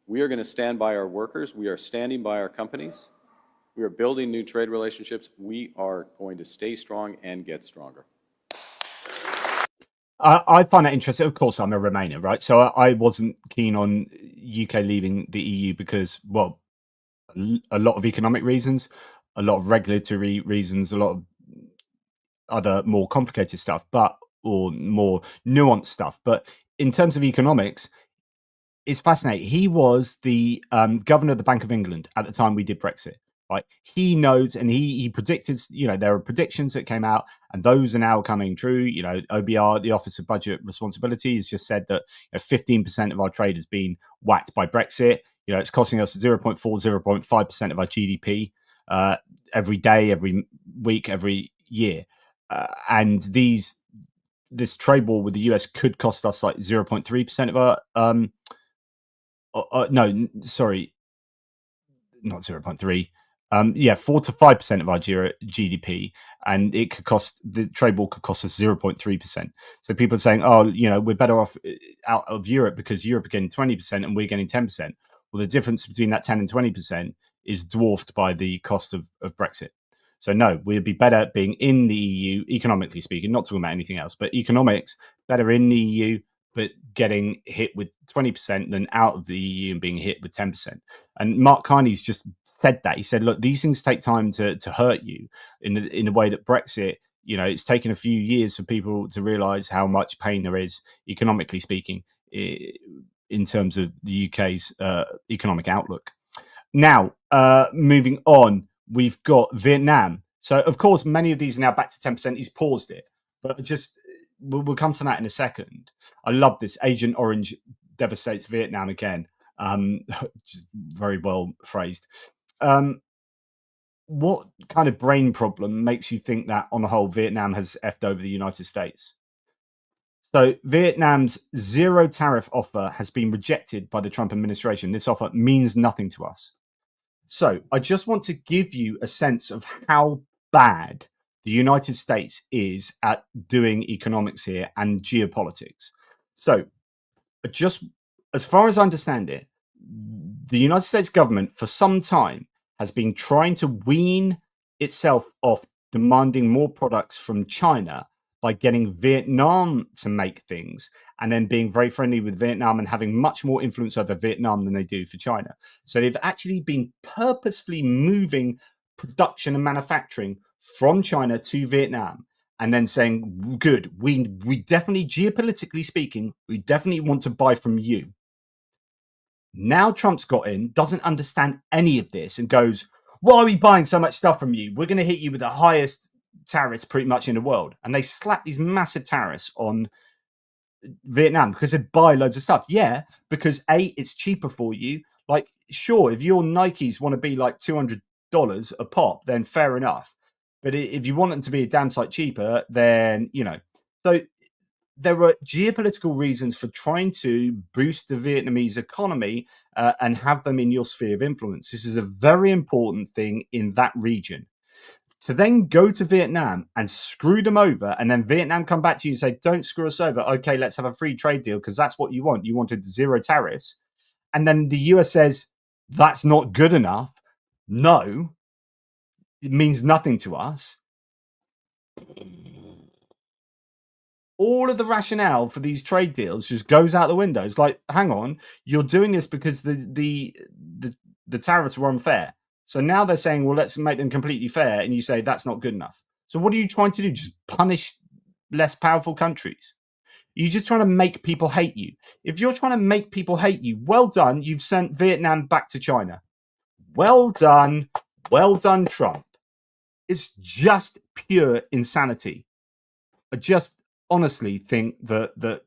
We are going to stand by our workers. We are standing by our companies. We are building new trade relationships. We are going to stay strong and get stronger. I find that interesting. Of course, I'm a Remainer, right? So I wasn't keen on UK leaving the EU because, well, a lot of economic reasons, a lot of regulatory reasons, a lot of other more complicated stuff, or more nuanced stuff. But in terms of economics, it's fascinating. He was the governor of the Bank of England at the time we did Brexit. Right, he knows, and he predicted. There are predictions that came out, and those are now coming true. OBR, the Office of Budget Responsibility, has just said that 15% of our trade has been whacked by Brexit. It's costing us 0.4, 0.5% of our GDP every day, every week, every year, and this trade war with the US could cost us like 0.3% of our no, sorry, not 0.3. 4 to 5% of our GDP, and the trade war could cost us 0.3%. So people are saying, we're better off out of Europe because Europe are getting 20% and we're getting 10%. Well, the difference between that 10 and 20% is dwarfed by the cost of Brexit. So no, we'd be better being in the EU, economically speaking, not talking about anything else, but economics, better in the EU, but getting hit with 20% than out of the EU and being hit with 10%. And Mark Carney's just said that. He said, look, these things take time to hurt you in the way that Brexit, it's taken a few years for people to realize how much pain there is, economically speaking, in terms of the UK's economic outlook. Now, moving on, we've got Vietnam. So, of course, many of these are now back to 10%. He's paused it, but we'll come to that in a second. I love this. Agent Orange devastates Vietnam again. Just very well phrased. What kind of brain problem makes you think that, on the whole, Vietnam has effed over the United States? So Vietnam's zero tariff offer has been rejected by the Trump administration. This offer means nothing to us. So I just want to give you a sense of how bad the United States is at doing economics here and geopolitics. So just as far as I understand it, the United States government for some time has been trying to wean itself off demanding more products from China by getting Vietnam to make things and then being very friendly with Vietnam and having much more influence over Vietnam than they do for China. So they've actually been purposefully moving production and manufacturing from China to Vietnam and then saying, good, we definitely, geopolitically speaking, we definitely want to buy from you. Now Trump's got in, doesn't understand any of this and goes, why are we buying so much stuff from you? We're going to hit you with the highest tariffs pretty much in the world. And they slap these massive tariffs on Vietnam because they buy loads of stuff. Yeah, because A, it's cheaper for you. Like, sure, if your Nikes want to be like $200 a pop, then fair enough. But if you want them to be a damn sight cheaper, then, So there were geopolitical reasons for trying to boost the Vietnamese economy and have them in your sphere of influence. This is a very important thing in that region. To then go to Vietnam and screw them over, and then Vietnam come back to you and say, don't screw us over. Okay, let's have a free trade deal because that's what you want. You wanted zero tariffs. And then the US says, that's not good enough. No, it means nothing to us. All of the rationale for these trade deals just goes out the window. It's like, hang on, you're doing this because the tariffs were unfair. So now they're saying, well, let's make them completely fair. And you say that's not good enough. So what are you trying to do? Just punish less powerful countries? You're just trying to make people hate you. If you're trying to make people hate you, well done. You've sent Vietnam back to China. Well done. Well done, Trump. It's just pure insanity. I just honestly think that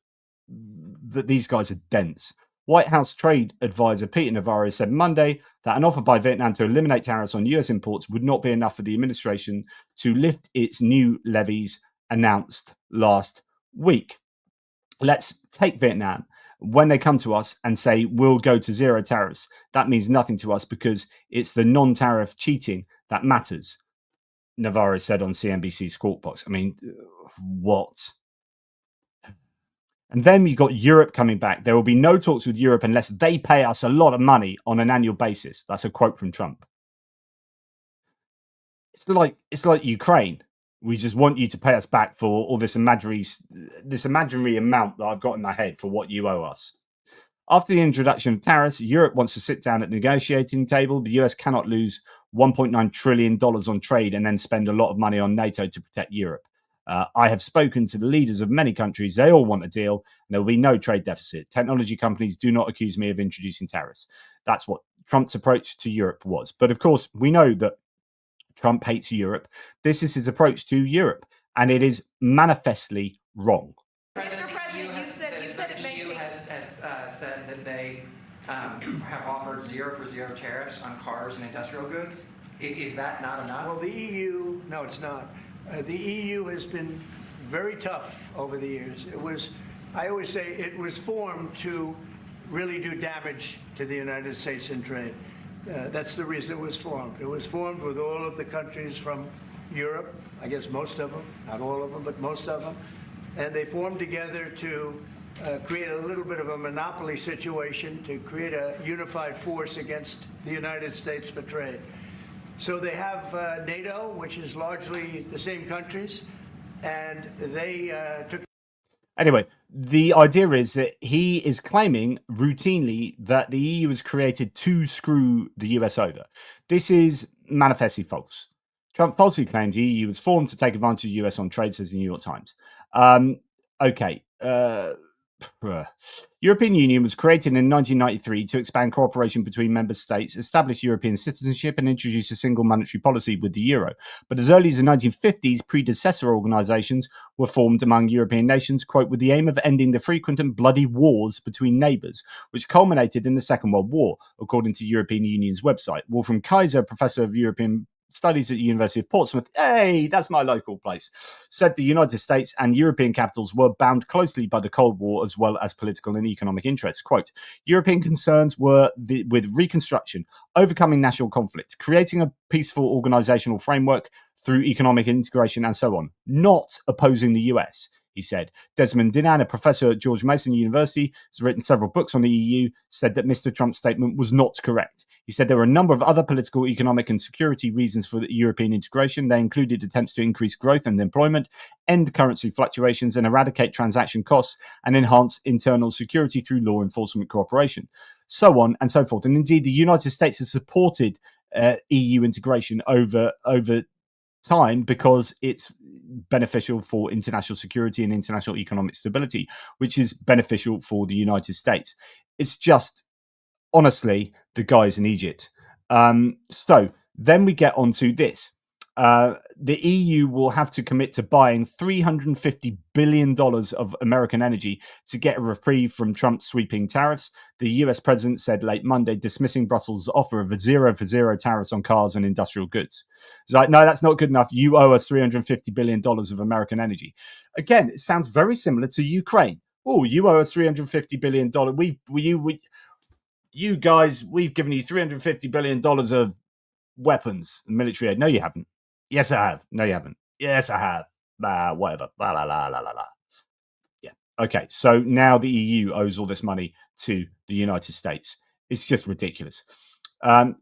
these guys are dense. White House trade advisor Peter Navarro said Monday that an offer by Vietnam to eliminate tariffs on US imports would not be enough for the administration to lift its new levies announced last week. Let's take Vietnam. When they come to us and say we'll go to zero tariffs, that means nothing to us because it's the non-tariff cheating that matters, Navarro said on CNBC's Squawk Box. I mean, what? And then you got Europe coming back. There will be no talks with Europe unless they pay us a lot of money on an annual basis. That's a quote from Trump. It's like Ukraine. We just want you to pay us back for all this imaginary amount that I've got in my head for what you owe us. After the introduction of tariffs, Europe wants to sit down at the negotiating table. The US cannot lose $1.9 trillion on trade and then spend a lot of money on NATO to protect Europe. I have spoken to the leaders of many countries. They all want a deal, and there will be no trade deficit. Technology companies do not accuse me of introducing tariffs. That's what Trump's approach to Europe was. But of course, we know that Trump hates Europe. This is his approach to Europe, and it is manifestly wrong. Mr. President, you said it may take... has said that they have offered zero for zero tariffs on cars and industrial goods. Is that not enough? Well, the EU, no, it's not. The EU has been very tough over the years. I always say it was formed to really do damage to the United States in trade. That's the reason it was formed. It was formed with all of the countries from Europe, I guess most of them, not all of them, but most of them. And they formed together to create a little bit of a monopoly situation, to create a unified force against the United States for trade. So they have NATO, which is largely the same countries, and they took... Anyway, the idea is that he is claiming routinely that the EU was created to screw the US over. This is manifestly false. Trump falsely claims the EU was formed to take advantage of the US on trade, says the New York Times. European Union was created in 1993 to expand cooperation between member states, establish European citizenship, and introduce a single monetary policy with the euro. But as early as the 1950s, predecessor organisations were formed among European nations, quote, with the aim of ending the frequent and bloody wars between neighbours, which culminated in the Second World War, according to European Union's website. Wolfram Kaiser, professor of European Studies at the University of Portsmouth, hey, that's my local place, said the United States and European capitals were bound closely by the Cold War as well as political and economic interests. Quote, European concerns were with reconstruction, overcoming national conflict, creating a peaceful organizational framework through economic integration and so on, not opposing the US, he said. Desmond Dinan, a professor at George Mason University, has written several books on the EU, said that Mr. Trump's statement was not correct. He said there were a number of other political, economic and security reasons for the European integration. They included attempts to increase growth and employment, end currency fluctuations and eradicate transaction costs, and enhance internal security through law enforcement cooperation, so on and so forth. And indeed, the United States has supported EU integration over time because it's beneficial for international security and international economic stability, which is beneficial for the United States. It's just, honestly, the guy's an Egypt. So then we get onto this. The EU will have to commit to buying $350 billion of American energy to get a reprieve from Trump's sweeping tariffs. The US president said late Monday, dismissing Brussels' offer of zero for zero tariffs on cars and industrial goods. He's like, no, that's not good enough. You owe us $350 billion of American energy. Again, it sounds very similar to Ukraine. Oh, you owe us $350 billion. You guys, we've given you $350 billion of weapons and military aid. No, you haven't. Yes, I have. No, you haven't. Yes, I have. Whatever. La, la, la, la, la, la. Yeah. Okay. So now the EU owes all this money to the United States. It's just ridiculous.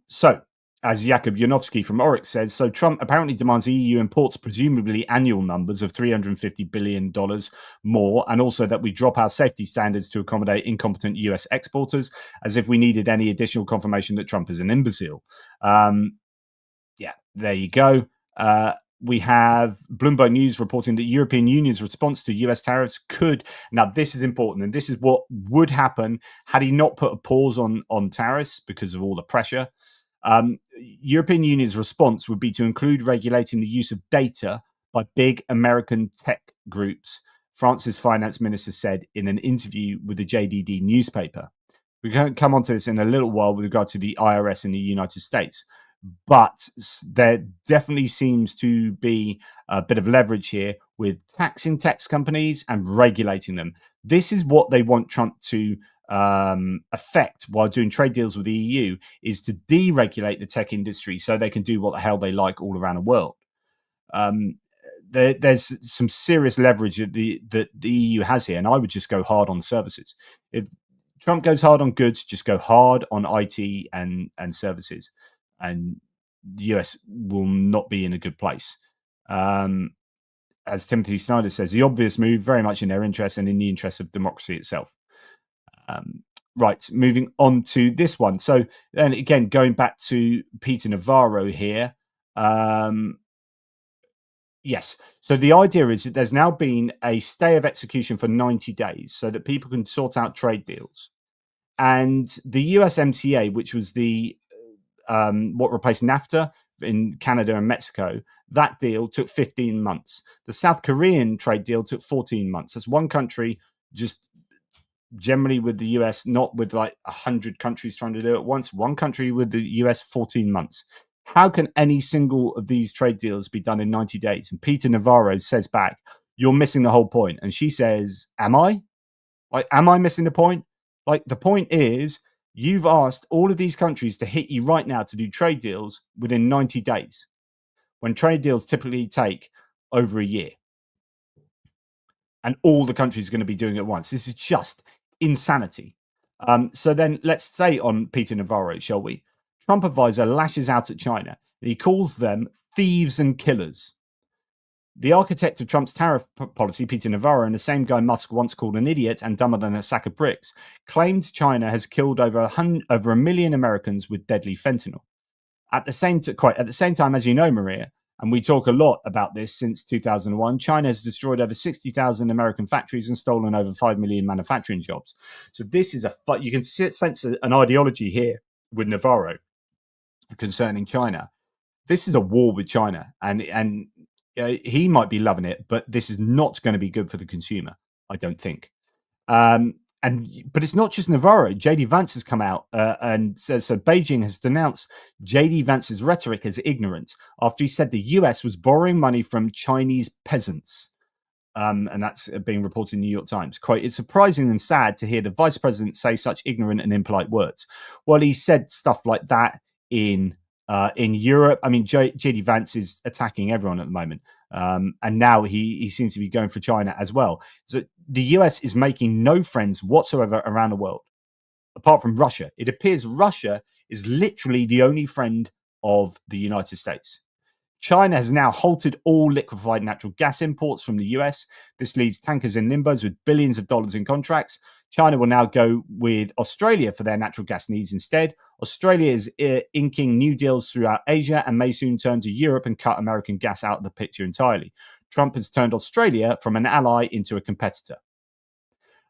So, as Jakub Janowski from Oryx says, so Trump apparently demands the EU imports presumably annual numbers of $350 billion more, and also that we drop our safety standards to accommodate incompetent US exporters, as if we needed any additional confirmation that Trump is an imbecile. Yeah, there you go. We have Bloomberg News reporting that European Union's response to US tariffs could, now this is important, and this is what would happen had he not put a pause on tariffs because of all the pressure. European Union's response would be to include regulating the use of data by big American tech groups, France's finance minister said in an interview with the JDD newspaper. We're going to come on to this in a little while with regard to the IRS in the United States. But there definitely seems to be a bit of leverage here with taxing tech companies and regulating them. This is what they want Trump to affect while doing trade deals with the EU, is to deregulate the tech industry so they can do what the hell they like all around the world. There's some serious leverage that the EU has here, and I would just go hard on services. If Trump goes hard on goods, just go hard on IT and services. And the US will not be in a good place. As Timothy Snyder says, the obvious move, very much in their interest and in the interest of democracy itself. Right, moving on to this one. So then again, going back to Peter Navarro here, Yes. So the idea is that there's now been a stay of execution for 90 days so that people can sort out trade deals. And the USMCA, which was the what replaced NAFTA in Canada and Mexico, that deal took 15 months. The South Korean trade deal took 14 months. That's one country, just generally with the US, not with like 100 countries trying to do it at once. One country with the US, 14 months. How can any single of these trade deals be done in 90 days? And Peter Navarro says back, you're missing the whole point. And she says, am I? Like, am I missing the point? Like, the point is, you've asked all of these countries to hit you right now to do trade deals within 90 days, when trade deals typically take over a year. And all the countries are going to be doing it at once. This is just insanity. So then let's say on Peter Navarro, shall we? Trump advisor lashes out at China. He calls them thieves and killers. The architect of Trump's tariff policy, Peter Navarro, and the same guy Musk once called an idiot and dumber than a sack of bricks, claimed China has killed over a million Americans with deadly fentanyl. At the same time, as you know, Maria, and we talk a lot about this since 2001, China has destroyed over 60,000 American factories and stolen over 5 million manufacturing jobs. So this is you can sense an ideology here with Navarro concerning China. This is a war with China, and he might be loving it, but this is not going to be good for the consumer, I don't think. But it's not just Navarro. JD Vance has come out and says, so Beijing has denounced JD Vance's rhetoric as ignorant after he said the US was borrowing money from Chinese peasants. And that's being reported in the New York Times. Quote, it's surprising and sad to hear the vice president say such ignorant and impolite words. Well, he said stuff like that in Europe. I mean, JD Vance is attacking everyone at the moment. And now he seems to be going for China as well. So the US is making no friends whatsoever around the world, apart from Russia. It appears Russia is literally the only friend of the United States. China has now halted all liquefied natural gas imports from the US. This leaves tankers in limbos with billions of dollars in contracts. China will now go with Australia for their natural gas needs instead. Australia is inking new deals throughout Asia and may soon turn to Europe and cut American gas out of the picture entirely. Trump has turned Australia from an ally into a competitor.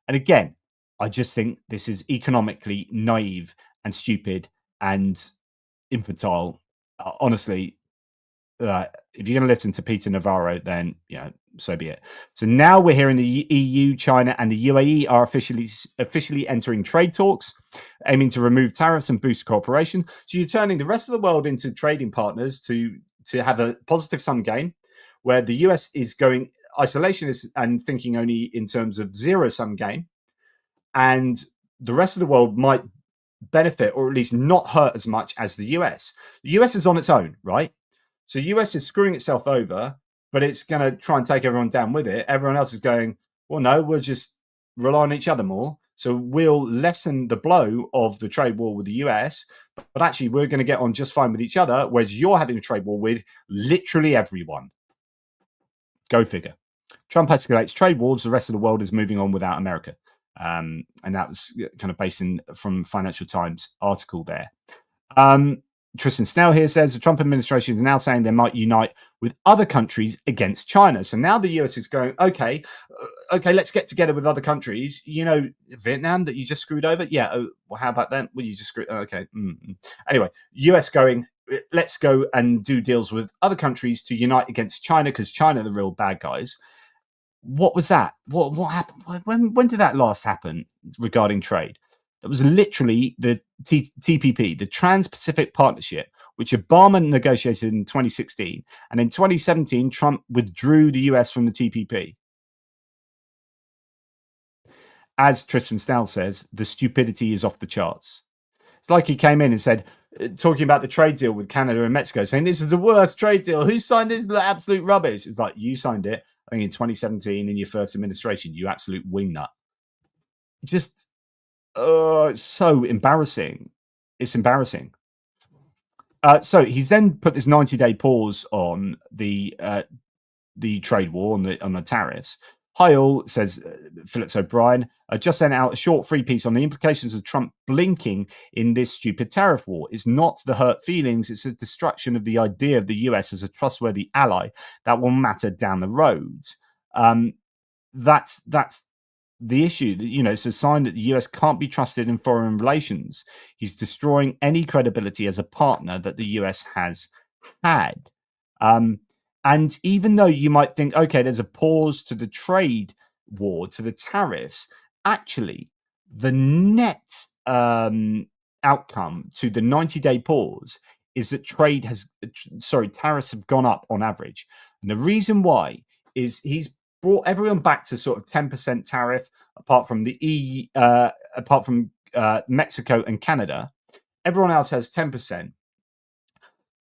And again, I just think this is economically naive and stupid and infantile. Honestly, if you're going to listen to Peter Navarro, then so be it. So now we're hearing the EU, China, and the UAE are officially entering trade talks, aiming to remove tariffs and boost cooperation. So you're turning the rest of the world into trading partners to have a positive sum game, where the US is going isolationist and thinking only in terms of zero sum game, and the rest of the world might benefit or at least not hurt as much as the US. The US is on its own, right? So US is screwing itself over, but it's going to try and take everyone down with it. Everyone else is going, well, no, we'll just rely on each other more. So we'll lessen the blow of the trade war with the US, but actually we're going to get on just fine with each other, whereas you're having a trade war with literally everyone. Go figure. Trump escalates trade wars. The rest of the world is moving on without America. And that was kind of based from Financial Times article there. Tristan Snell here says the Trump administration is now saying they might unite with other countries against China. So now the US is going, okay, let's get together with other countries. Vietnam that you just screwed over. Yeah. Well, how about that? Well, you just screwed. Okay. Anyway, US going, let's go and do deals with other countries to unite against China because China are the real bad guys. What was that? What happened? When did that last happen regarding trade? It was literally the TPP, the Trans-Pacific Partnership, which Obama negotiated in 2016. And in 2017, Trump withdrew the US from the TPP. As Tristan Snell says, the stupidity is off the charts. It's like he came in and said, talking about the trade deal with Canada and Mexico, saying this is the worst trade deal. Who signed this? Absolute rubbish. It's like, you signed it, I think, in 2017 in your first administration, you absolute wingnut. Just... it's so embarrassing. It's embarrassing. So he's then put this 90-day pause on the trade war, on the tariffs. Hi all, says Phillips O'Brien. Just sent out a short free piece on the implications of Trump blinking in this stupid tariff war. It's not the hurt feelings, it's a destruction of the idea of the US as a trustworthy ally that will matter down the road. That's the issue. You know, it's a sign that the US can't be trusted in foreign relations. He's destroying any credibility as a partner that the US has had. And even though you might think, okay, there's a pause to the trade war, to the tariffs, actually, the net outcome to the 90-day pause is that tariffs have gone up on average. And the reason why is he's brought everyone back to sort of 10% tariff, apart from Mexico and Canada. Everyone else has 10%.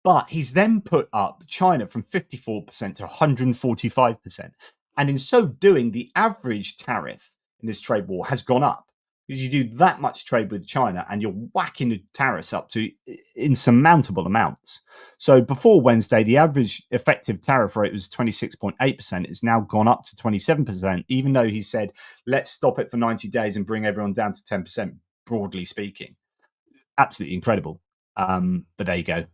But he's then put up China from 54% to 145%. And in so doing, the average tariff in this trade war has gone up. Because you do that much trade with China and you're whacking the tariffs up to insurmountable amounts. So before Wednesday, the average effective tariff rate was 26.8%. It's now gone up to 27%, even though he said, let's stop it for 90 days and bring everyone down to 10%, broadly speaking. Absolutely incredible. But there you go.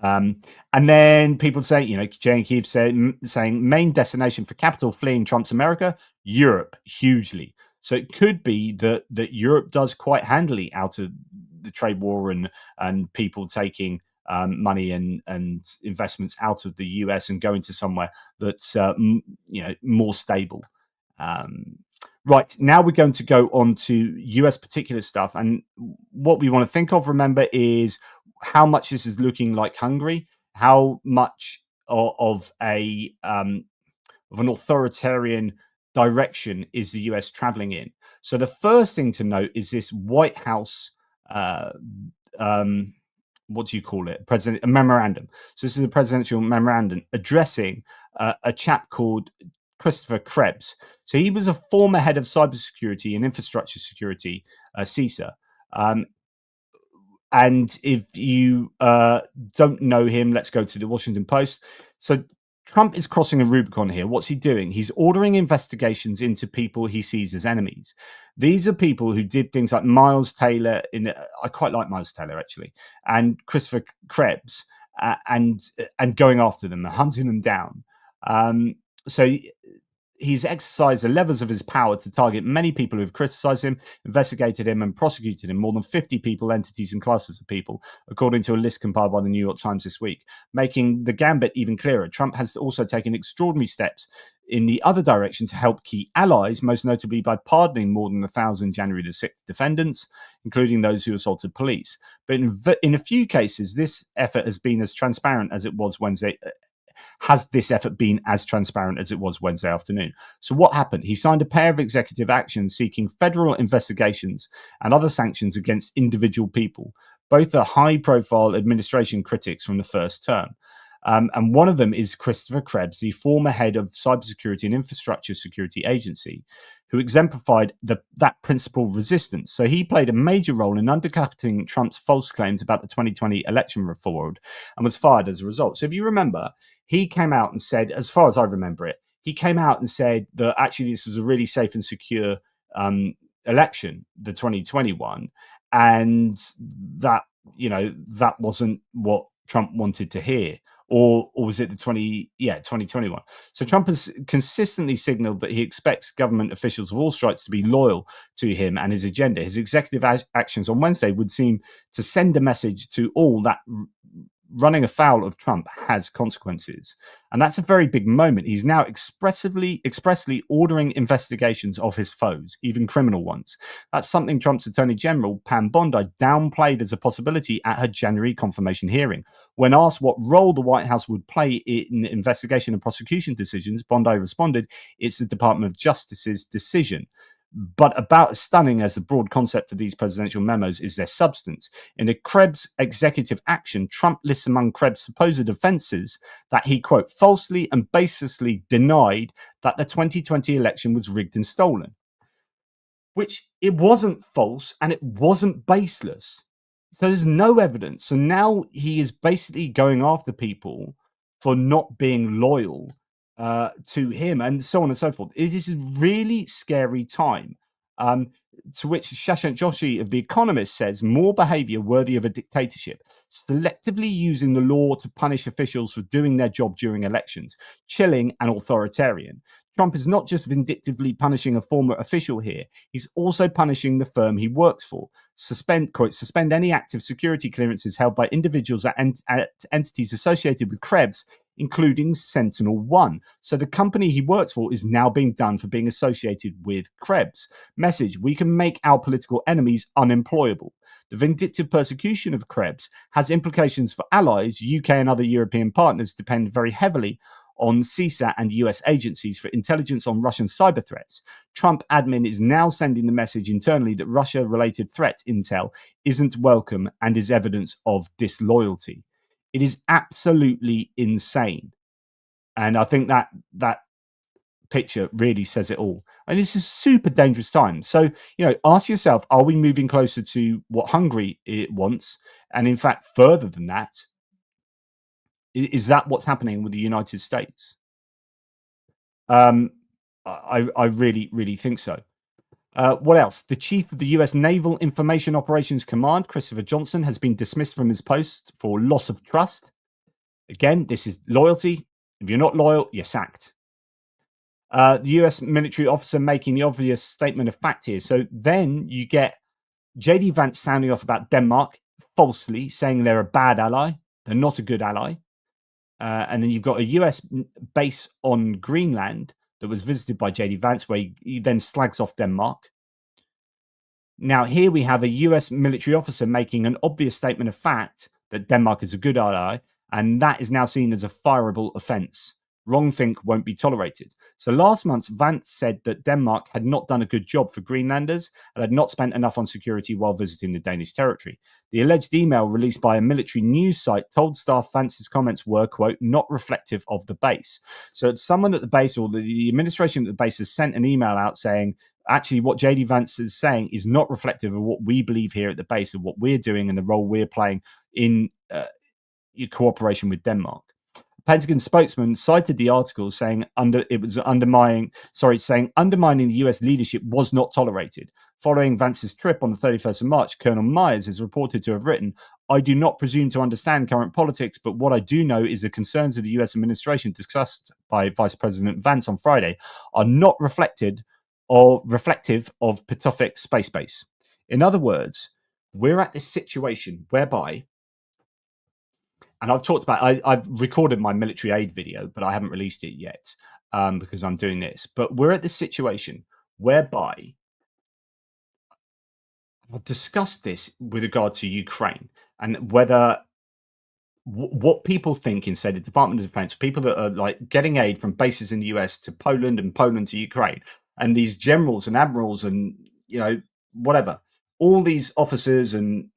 And then people say, you know, Jane Keefe saying main destination for capital fleeing Trump's America, Europe, hugely. So it could be that Europe does quite handily out of the trade war and people taking money and investments out of the US and going to somewhere that's more stable. Right, now we're going to go on to US particular stuff, and what we want to think of, remember, is how much this is looking like Hungary, how much of an authoritarian direction is the US traveling in. So the first thing to note is this White House, what do you call it? A memorandum. So this is a presidential memorandum addressing a chap called Christopher Krebs. So he was a former head of cybersecurity and infrastructure security, CISA. And if you don't know him, let's go to the Washington Post. So Trump is crossing a Rubicon here. What's he doing? He's ordering investigations into people he sees as enemies. These are people who did things like Miles Taylor. I quite like Miles Taylor, actually, and Christopher Krebs, and going after them and hunting them down. So he's exercised the levels of his power to target many people who have criticized him, investigated him, and prosecuted him. More than 50 people, entities, and classes of people, according to a list compiled by the New York Times this week. Making the gambit even clearer, Trump has also taken extraordinary steps in the other direction to help key allies, most notably by pardoning more than 1,000 January the 6th defendants, including those who assaulted police. But in a few cases, this effort has been as transparent as it was Wednesday. Has this effort been as transparent as it was Wednesday afternoon? So what happened? He signed a pair of executive actions seeking federal investigations and other sanctions against individual people. Both are high-profile administration critics from the first term. And one of them is Christopher Krebs, the former head of Cybersecurity and Infrastructure Security Agency, who exemplified that principal resistance. So he played a major role in undercutting Trump's false claims about the 2020 election fraud and was fired as a result. So if you remember, he came out and said, as far as I remember it, he came out and said that actually this was a really safe and secure election, the 2021, and that, you know, that wasn't what Trump wanted to hear. Or was it the 2021? So Trump has consistently signaled that he expects government officials of all stripes to be loyal to him and his agenda. His executive actions on Wednesday would seem to send a message to all that running afoul of Trump has consequences. And that's a very big moment. He's now expressly ordering investigations of his foes, even criminal ones. That's something Trump's Attorney General, Pam Bondi, downplayed as a possibility at her January confirmation hearing. When asked what role the White House would play in investigation and prosecution decisions, Bondi responded, it's the Department of Justice's decision. But about as stunning as the broad concept of these presidential memos is their substance. In a Krebs executive action, Trump lists among Krebs' supposed offenses that he, quote, falsely and baselessly denied that the 2020 election was rigged and stolen. Which it wasn't false and it wasn't baseless. So there's no evidence. So now he is basically going after people for not being loyal to him, and so on and so forth. It is a really scary time. To which Shashank Joshi of The Economist says, more behavior worthy of a dictatorship, selectively using the law to punish officials for doing their job during elections, chilling and authoritarian. Trump is not just vindictively punishing a former official here, he's also punishing the firm he works for. Suspend any active security clearances held by individuals at entities associated with Krebs, including Sentinel-1. So the company he works for is now being done for being associated with Krebs. Message: we can make our political enemies unemployable. The vindictive persecution of Krebs has implications for allies. UK and other European partners depend very heavily on CSAT and US agencies for intelligence on Russian cyber threats. Trump admin is now sending the message internally that Russia-related threat intel isn't welcome and is evidence of disloyalty. It is absolutely insane. And I think that picture really says it all. And this is super dangerous time. So, ask yourself, are we moving closer to what Hungary wants? And in fact, further than that, is that what's happening with the United States? I really, really think so. What else? The chief of the US Naval Information Operations Command, Christopher Johnson, has been dismissed from his post for loss of trust. Again, this is loyalty. If you're not loyal, you're sacked. The US military officer making the obvious statement of fact here. So then you get J.D. Vance sounding off about Denmark, falsely saying they're a bad ally. They're not a good ally. And then you've got a US base on Greenland that was visited by J.D. Vance, where he then slags off Denmark. Now, here we have a US military officer making an obvious statement of fact that Denmark is a good ally, and that is now seen as a fireable offence. Wrongthink won't be tolerated. So last month, Vance said that Denmark had not done a good job for Greenlanders and had not spent enough on security while visiting the Danish territory. The alleged email released by a military news site told staff Vance's comments were, quote, not reflective of the base. So someone at the base, or the administration at the base, has sent an email out saying, actually, what J.D. Vance is saying is not reflective of what we believe here at the base, of what we're doing and the role we're playing in cooperation with Denmark. Pentagon spokesman cited the article saying undermining the US leadership was not tolerated. Following Vance's trip on the 31st of March, Colonel Myers is reported to have written, I do not presume to understand current politics, but what I do know is the concerns of the US administration discussed by Vice President Vance on Friday are not reflective of Petofic Space Base. In other words, we're at this situation whereby, and I've talked about, I've recorded my military aid video, but I haven't released it yet because I'm doing this. But we're at this situation whereby I've discussed this with regard to Ukraine and whether what people think in, say, the Department of Defense, people that are like getting aid from bases in the US to Poland and Poland to Ukraine, and these generals and admirals and, whatever, all these officers and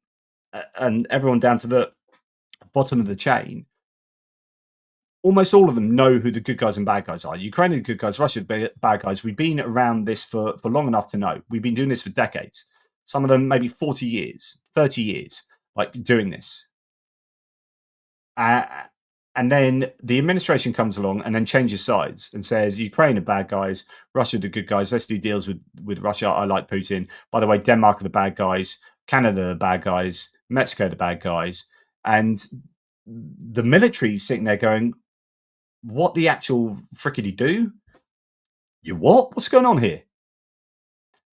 everyone down to the bottom of the chain, almost all of them know who the good guys and bad guys are. Ukraine are the good guys, Russia the bad guys. We've been around this for long enough to know. We've been doing this for decades. Some of them maybe 40 years, 30 years, like doing this. And then the administration comes along and then changes sides and says, Ukraine are bad guys, Russia are the good guys. Let's do deals with Russia. I like Putin. By the way, Denmark are the bad guys. Canada are the bad guys. Mexico are the bad guys. And the military is sitting there going, what the actual frickety do? You what? What's going on here?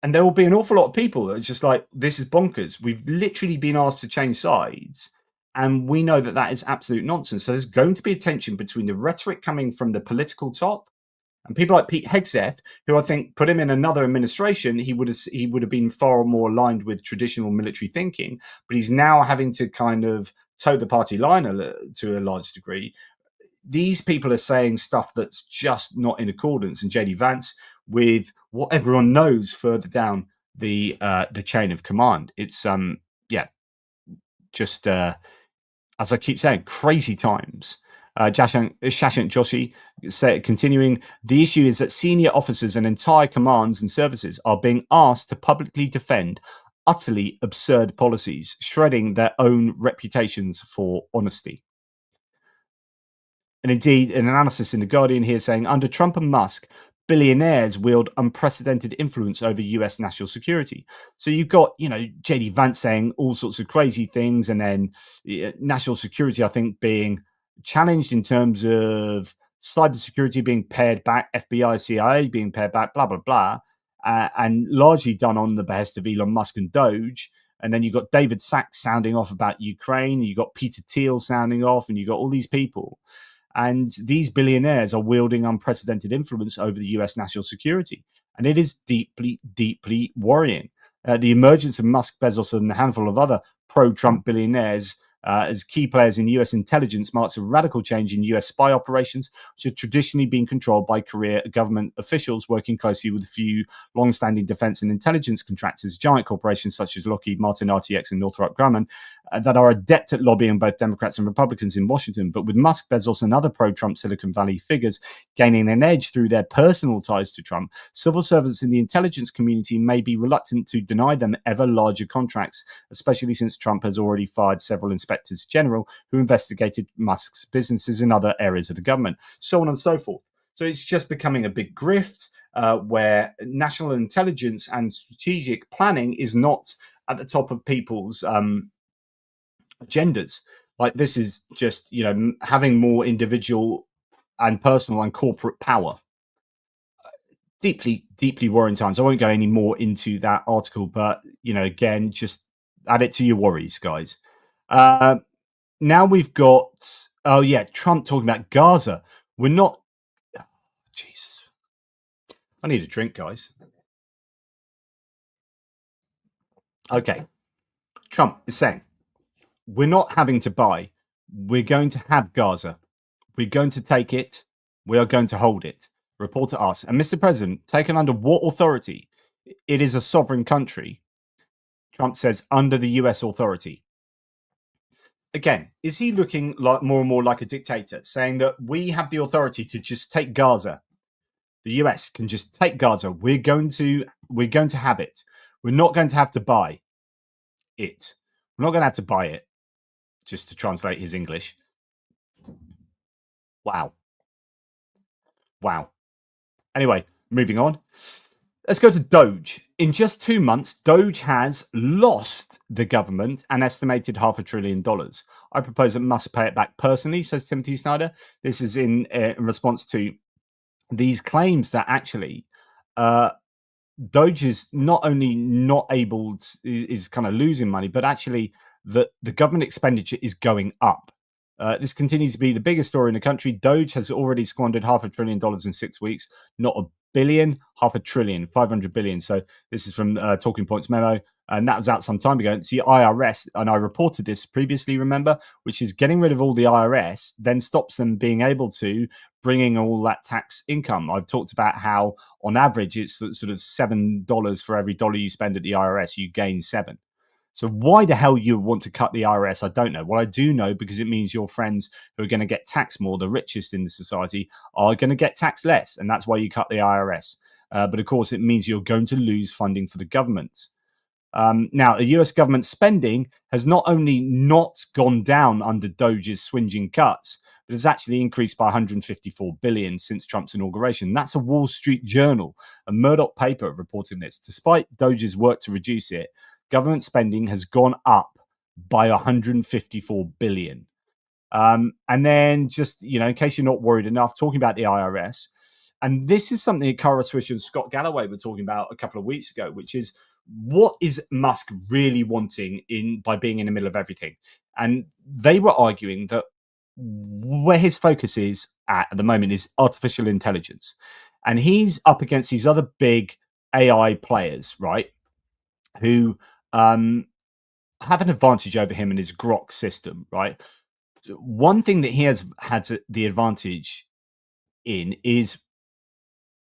And there will be an awful lot of people that are just like, this is bonkers. We've literally been asked to change sides. And we know that that is absolute nonsense. So there's going to be a tension between the rhetoric coming from the political top and people like Pete Hegseth, who I think put him in another administration, he would have been far more aligned with traditional military thinking. But he's now having to kind of toe the party line to a large degree. These people are saying stuff that's just not in accordance, and J.D. Vance, with what everyone knows further down the chain of command. It's just as I keep saying, crazy times. Shashank Joshi continuing, the issue is that senior officers and entire commands and services are being asked to publicly defend utterly absurd policies, shredding their own reputations for honesty. And indeed, an analysis in The Guardian here saying, under Trump and Musk, billionaires wield unprecedented influence over US national security. So you've got, JD Vance saying all sorts of crazy things, and then national security, I think, being challenged in terms of cybersecurity being pared back, FBI, CIA being pared back, blah, blah, blah, and largely done on the behest of Elon Musk and Doge. And then you've got David Sachs sounding off about Ukraine. You've got Peter Thiel sounding off, and you've got all these people. And these billionaires are wielding unprecedented influence over the US national security. And it is deeply, deeply worrying. The emergence of Musk, Bezos, and a handful of other pro-Trump billionaires as key players in US intelligence marks a radical change in US spy operations, which have traditionally been controlled by career government officials working closely with a few long-standing defense and intelligence contractors, giant corporations such as Lockheed Martin, RTX, and Northrop Grumman, that are adept at lobbying both Democrats and Republicans in Washington. But with Musk, Bezos, and other pro-Trump Silicon Valley figures gaining an edge through their personal ties to Trump, civil servants in the intelligence community may be reluctant to deny them ever larger contracts, especially since Trump has already fired several inspectors general who investigated Musk's businesses in other areas of the government, so on and so forth. So it's just becoming a big grift where national intelligence and strategic planning is not at the top of people's agendas. Like, this is just, having more individual and personal and corporate power. Deeply, deeply worrying times. I won't go any more into that article, but, again, just add it to your worries, guys. Now we've got, Trump talking about Gaza. We're not, Jesus. I need a drink, guys. Okay. Trump is saying, we're not having to buy. We're going to have Gaza. We're going to take it. We are going to hold it. Report to us. And Mr. President, taken under what authority? It is a sovereign country. Trump says under the US authority. Again, is he looking like more and more like a dictator, saying that we have the authority to just take Gaza? The US can just take Gaza. We're going to have it. We're not going to have to buy it. We're not going to have to buy it. Just to translate his English. Wow. Anyway, moving on. Let's go to Doge. In just 2 months, Doge has lost the government an estimated $500 billion. I propose that Musk pay it back personally, says Timothy Snyder. This is in response to these claims that actually Doge is not only not able to, is kind of losing money, but actually the government expenditure is going up. This continues to be the biggest story in the country. Doge has already squandered $500 billion in 6 weeks. Not a billion, $500 billion, 500 billion. So this is from Talking Points memo, and that was out some time ago. It's the IRS, and I reported this previously, remember, which is getting rid of all the IRS, then stops them being able to bringing all that tax income. I've talked about how, on average, it's sort of $7 for every dollar you spend at the IRS, you gain 7. So why the hell you want to cut the IRS, I don't know. Well, I do know, because it means your friends who are going to get taxed more, the richest in the society, are going to get taxed less. And that's why you cut the IRS. But of course, it means you're going to lose funding for the government. Now, the US government spending has not only not gone down under Doge's swinging cuts, but has actually increased by $154 billion since Trump's inauguration. That's a Wall Street Journal, a Murdoch paper reporting this. Despite Doge's work to reduce it, government spending has gone up by $154 billion. And then just, in case you're not worried enough, talking about the IRS, and this is something that Kara Swisher and Scott Galloway were talking about a couple of weeks ago, which is, what is Musk really wanting by being in the middle of everything? And they were arguing that where his focus is at the moment is artificial intelligence. And he's up against these other big AI players, right, who have an advantage over him and his Grok system, right? One thing that he has had the advantage in is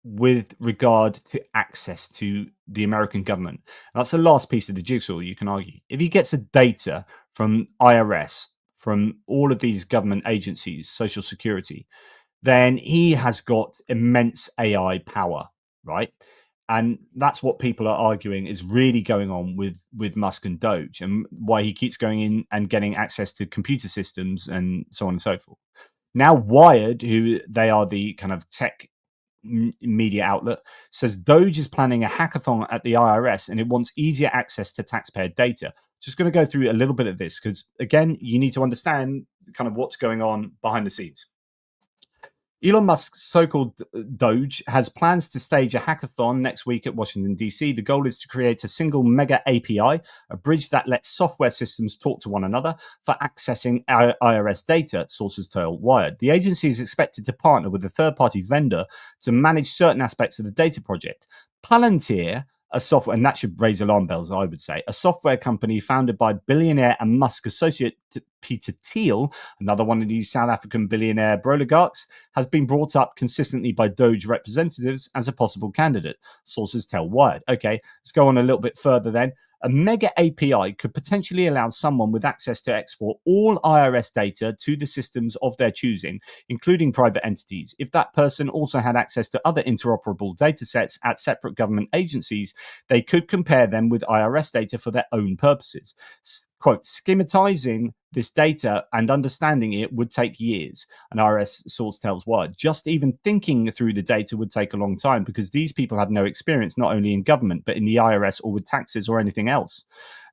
with regard to access to the American government. That's the last piece of the jigsaw, you can argue. If he gets the data from IRS, from all of these government agencies, Social Security, then he has got immense AI power, right? And that's what people are arguing is really going on with Musk and Doge, and why he keeps going in and getting access to computer systems and so on and so forth. Now Wired, who they are the kind of tech media outlet, says Doge is planning a hackathon at the IRS and it wants easier access to taxpayer data. Just going to go through a little bit of this because, again, you need to understand kind of what's going on behind the scenes. Elon Musk's so-called Doge has plans to stage a hackathon next week at Washington, D.C. The goal is to create a single mega API, a bridge that lets software systems talk to one another for accessing IRS data, sources tell Wired. The agency is expected to partner with a third-party vendor to manage certain aspects of the data project. Palantir, a software, and that should raise alarm bells, I would say, a software company founded by billionaire and Musk associate Peter Thiel, another one of these South African billionaire oligarchs, has been brought up consistently by Doge representatives as a possible candidate, sources tell Wired. Okay, let's go on a little bit further then. A mega API could potentially allow someone with access to export all IRS data to the systems of their choosing, including private entities. If that person also had access to other interoperable data sets at separate government agencies, they could compare them with IRS data for their own purposes. Quote, schematizing this data and understanding it would take years, an IRS source tells Wired. Just even thinking through the data would take a long time because these people have no experience not only in government, but in the IRS or with taxes or anything else.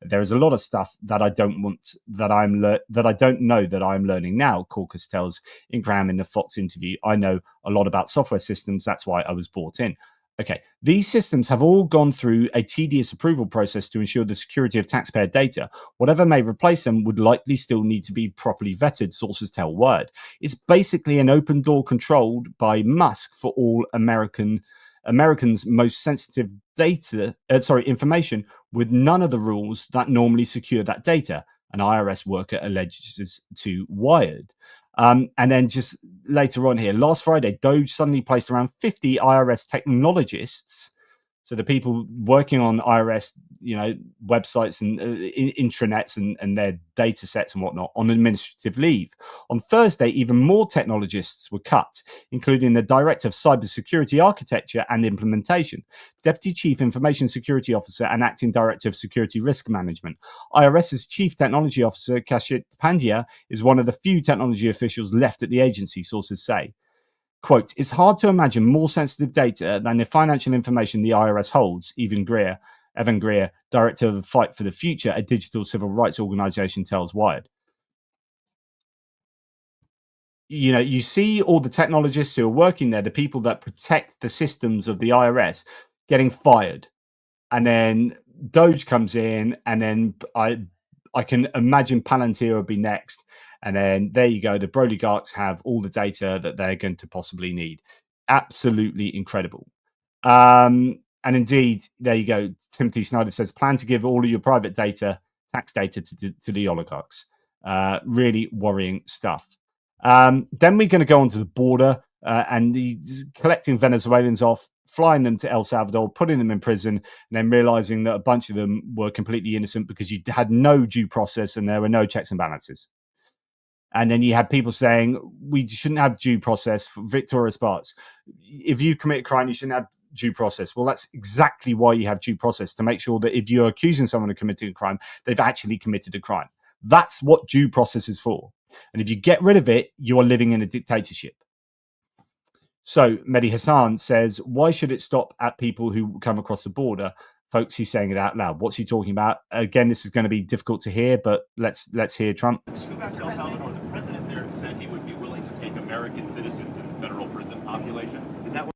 There is a lot of stuff that I don't know that I'm learning now, Caucus tells Ingram in the Fox interview. I know a lot about software systems. That's why I was brought in. Okay, these systems have all gone through a tedious approval process to ensure the security of taxpayer data. Whatever may replace them would likely still need to be properly vetted, sources tell Wired. It's basically an open door controlled by Musk for all Americans' most sensitive information, with none of the rules that normally secure that data, an IRS worker alleges to Wired. And then just later on here, last Friday, Doge suddenly placed around 50 IRS technologists, so the people working on IRS, websites and intranets and their data sets and whatnot, on administrative leave. On Thursday, even more technologists were cut, including the Director of Cybersecurity Architecture and Implementation, Deputy Chief Information Security Officer and Acting Director of Security Risk Management. IRS's Chief Technology Officer, Kashit Pandya, is one of the few technology officials left at the agency, sources say. Quote, it's hard to imagine more sensitive data than the financial information the IRS holds, Evan Greer, director of Fight for the Future, a digital civil rights organization, tells Wired. You see all the technologists who are working there, the people that protect the systems of the IRS, getting fired. And then Doge comes in, and then I can imagine Palantir will be next. And then there you go. The oligarchs have all the data that they're going to possibly need. Absolutely incredible. And indeed, there you go. Timothy Snyder says, plan to give all of your private data, tax data to the oligarchs. Really worrying stuff. Then we're going to go onto the border and collecting Venezuelans off, flying them to El Salvador, putting them in prison, and then realizing that a bunch of them were completely innocent because you had no due process and there were no checks and balances. And then you had people saying, we shouldn't have due process for victorious parts. If you commit a crime, you shouldn't have due process. Well, that's exactly why you have due process, to make sure that if you're accusing someone of committing a crime, they've actually committed a crime. That's what due process is for. And if you get rid of it, you are living in a dictatorship. So Mehdi Hassan says, why should it stop at people who come across the border? Folks, he's saying it out loud. What's he talking about? Again, this is going to be difficult to hear, but let's hear Trump. Back to El Salvador, the president there said he would be willing to take American citizens in the federal prison population. Is that what?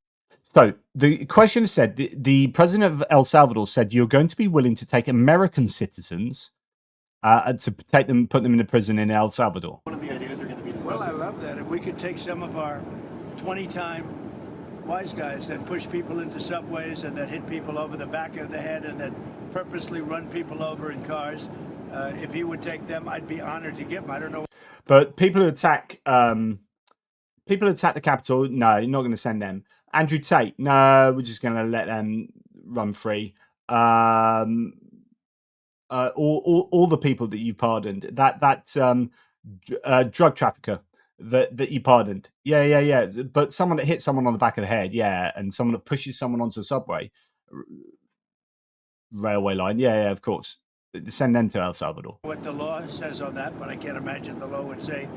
So the question said, the president of El Salvador said you're going to be willing to take American citizens to take them, put them in a prison in El Salvador. One of the ideas are going to be discussed. Well, I love that. If we could take some of our 20-time wise guys that push people into subways and that hit people over the back of the head and that purposely run people over in cars, if he would take them, I'd be honored to give them. I don't know. But people who attack the Capitol, no, you're not going to send them. Andrew Tate, no, we're just going to let them run free. All the people that you pardoned, that drug trafficker that you pardoned, yeah. But someone that hits someone on the back of the head, yeah, and someone that pushes someone onto a subway, railway line, yeah, of course. Send them to El Salvador. What the law says on that, but I can't imagine the law would say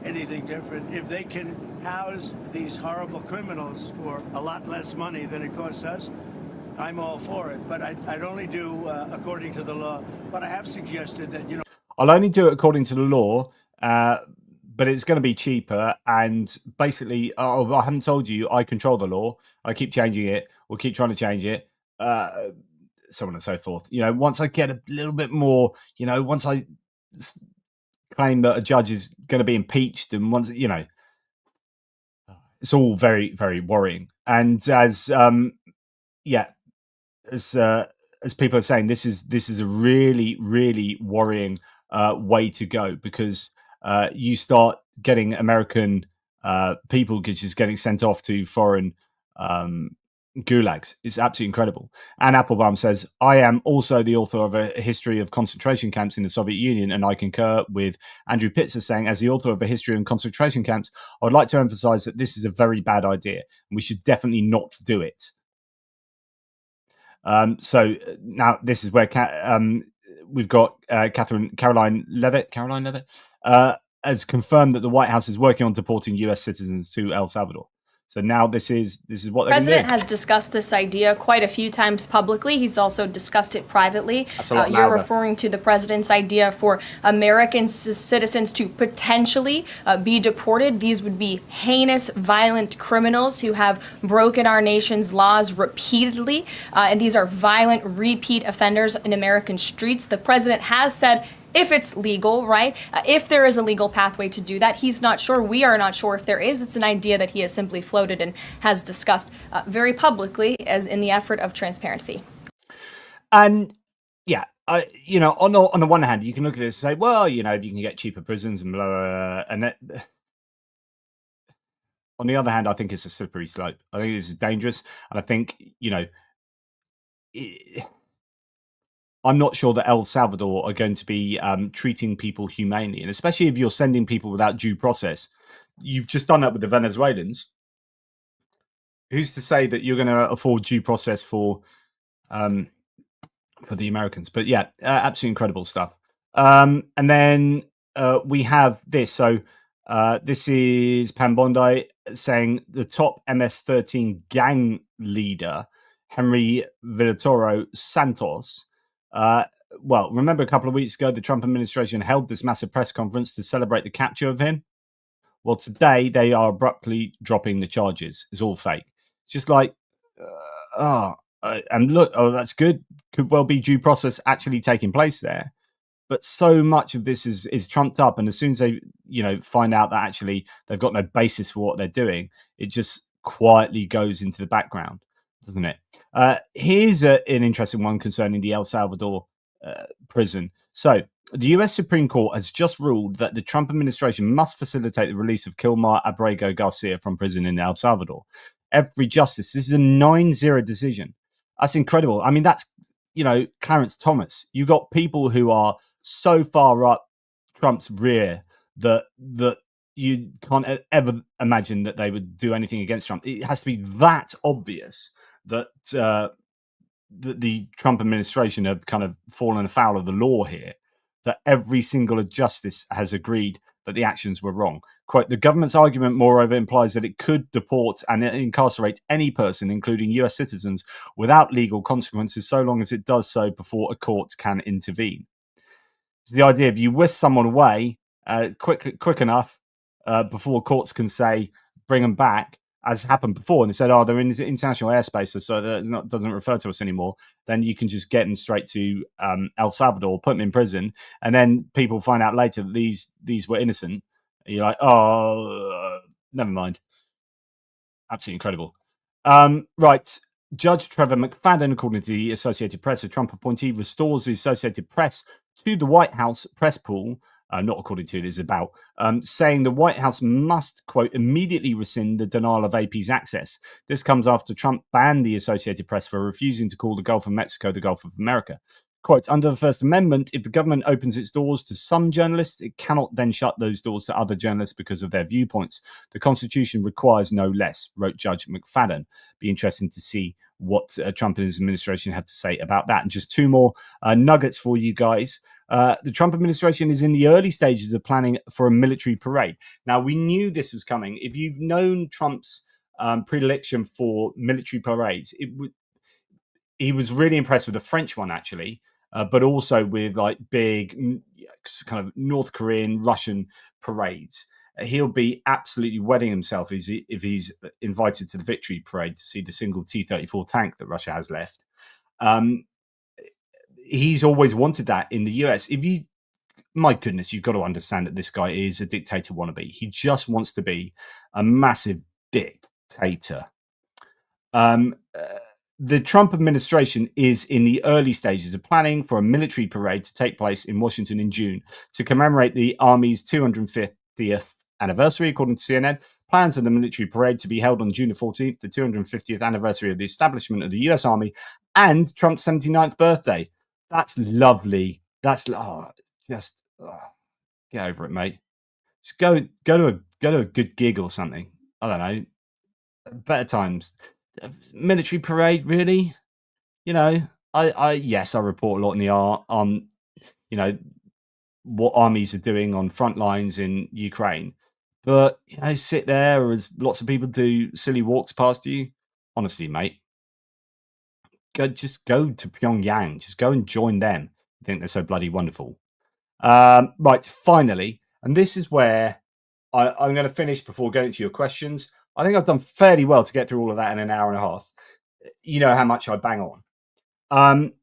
anything different. If they can house these horrible criminals for a lot less money than it costs us, I'm all for it. But I'd only do according to the law. But I have suggested that, you know, I'll only do it according to the law, but it's going to be cheaper. And basically, I haven't told you, I control the law. I keep changing it. We'll keep trying to change it. So on and so forth. You know, once I get a little bit more, you know, once I claim that a judge is going to be impeached, and once, you know, it's all very, very worrying. And as people are saying, this is a really, really worrying way to go, because you start getting American people just getting sent off to foreign gulags. It's absolutely incredible. And Applebaum says, I am also the author of a history of concentration camps in the Soviet Union, and I concur with Andrew Pitzer saying, as the author of a history of concentration camps, I would like to emphasize that this is a very bad idea, and we should definitely not do it. So now this is where we've got Caroline Levitt has confirmed that the White House is working on deporting US citizens to El Salvador. So now this is what the president has discussed this idea quite a few times publicly. He's also discussed it privately. You're referring to the president's idea for American citizens to potentially be deported. These would be heinous, violent criminals who have broken our nation's laws repeatedly. And these are violent, repeat offenders in American streets. The president has said, if it's legal, right? If there is a legal pathway to do that, he's not sure. We are not sure if there is. It's an idea that he has simply floated and has discussed very publicly as in the effort of transparency. And yeah, you know, on the one hand, you can look at this and say, well, you know, if you can get cheaper prisons and blah, blah, blah, and that. On the other hand, I think it's a slippery slope. I think this is dangerous, and I think, you know, I'm not sure that El Salvador are going to be treating people humanely. And especially if you're sending people without due process. You've just done that with the Venezuelans. Who's to say that you're going to afford due process for the Americans? But yeah, absolutely incredible stuff. And then we have this. So this is Pam Bondi saying the top MS-13 gang leader, Henry Villatoro Santos, well, remember a couple of weeks ago, the Trump administration held this massive press conference to celebrate the capture of him. Well, today they are abruptly dropping the charges. It's all fake. It's just like, and look, that's good. Could well be due process actually taking place there. But so much of this is trumped up. And as soon as they, you know, find out that actually they've got no basis for what they're doing, it just quietly goes into the background, doesn't it? Here's an interesting one concerning the El Salvador prison. So the US Supreme Court has just ruled that the Trump administration must facilitate the release of Kilmar Abrego Garcia from prison in El Salvador. Every justice, this is a 9-0 decision. That's incredible. I mean, that's, you know, Clarence Thomas. You got people who are so far up Trump's rear that you can't ever imagine that they would do anything against Trump. It has to be that obvious that the Trump administration have kind of fallen afoul of the law here, that every single justice has agreed that the actions were wrong. Quote, the government's argument, moreover, implies that it could deport and incarcerate any person, including US citizens, without legal consequences, so long as it does so before a court can intervene. So the idea, if you whisk someone away quick enough before courts can say, bring them back, as happened before, and they said, they're in international airspace, so that doesn't refer to us anymore, then you can just get them straight to El Salvador, put them in prison, and then people find out later that these were innocent. And you're like, never mind. Absolutely incredible. Right. Judge Trevor McFadden, according to the Associated Press, a Trump appointee, restores the Associated Press to the White House press pool, not according to this, about saying the White House must, quote, immediately rescind the denial of AP's access. This comes after Trump banned the Associated Press for refusing to call the Gulf of Mexico the Gulf of America. Quote, under the First Amendment, if the government opens its doors to some journalists, it cannot then shut those doors to other journalists because of their viewpoints. The Constitution requires no less, wrote Judge McFadden. Be interesting to see what Trump and his administration have to say about that. And just two more nuggets for you guys. The Trump administration is in the early stages of planning for a military parade. Now, we knew this was coming. If you've known Trump's predilection for military parades, he was really impressed with the French one, actually, but also with like big kind of North Korean, Russian parades. He'll be absolutely wetting himself if he's invited to the victory parade to see the single T-34 tank that Russia has left. He's always wanted that in the US. My goodness, you've got to understand that this guy is a dictator wannabe. He just wants to be a massive dictator. The Trump administration is in the early stages of planning for a military parade to take place in Washington in June to commemorate the Army's 250th anniversary, according to CNN. Plans of the military parade to be held on June the 14th, the 250th anniversary of the establishment of the US Army and Trump's 79th birthday. That's lovely. That's get over it, mate. Just go to a good gig or something. I don't know. Better times. Military parade, really? I report a lot in the art on, what armies are doing on front lines in Ukraine. But sit there as lots of people do silly walks past you. Honestly, mate, just go to Pyongyang. Just go and join them. I think they're so bloody wonderful. Right, finally, and this is where I'm going to finish before going to your questions. I think I've done fairly well to get through all of that in an hour and a half. You know how much I bang on.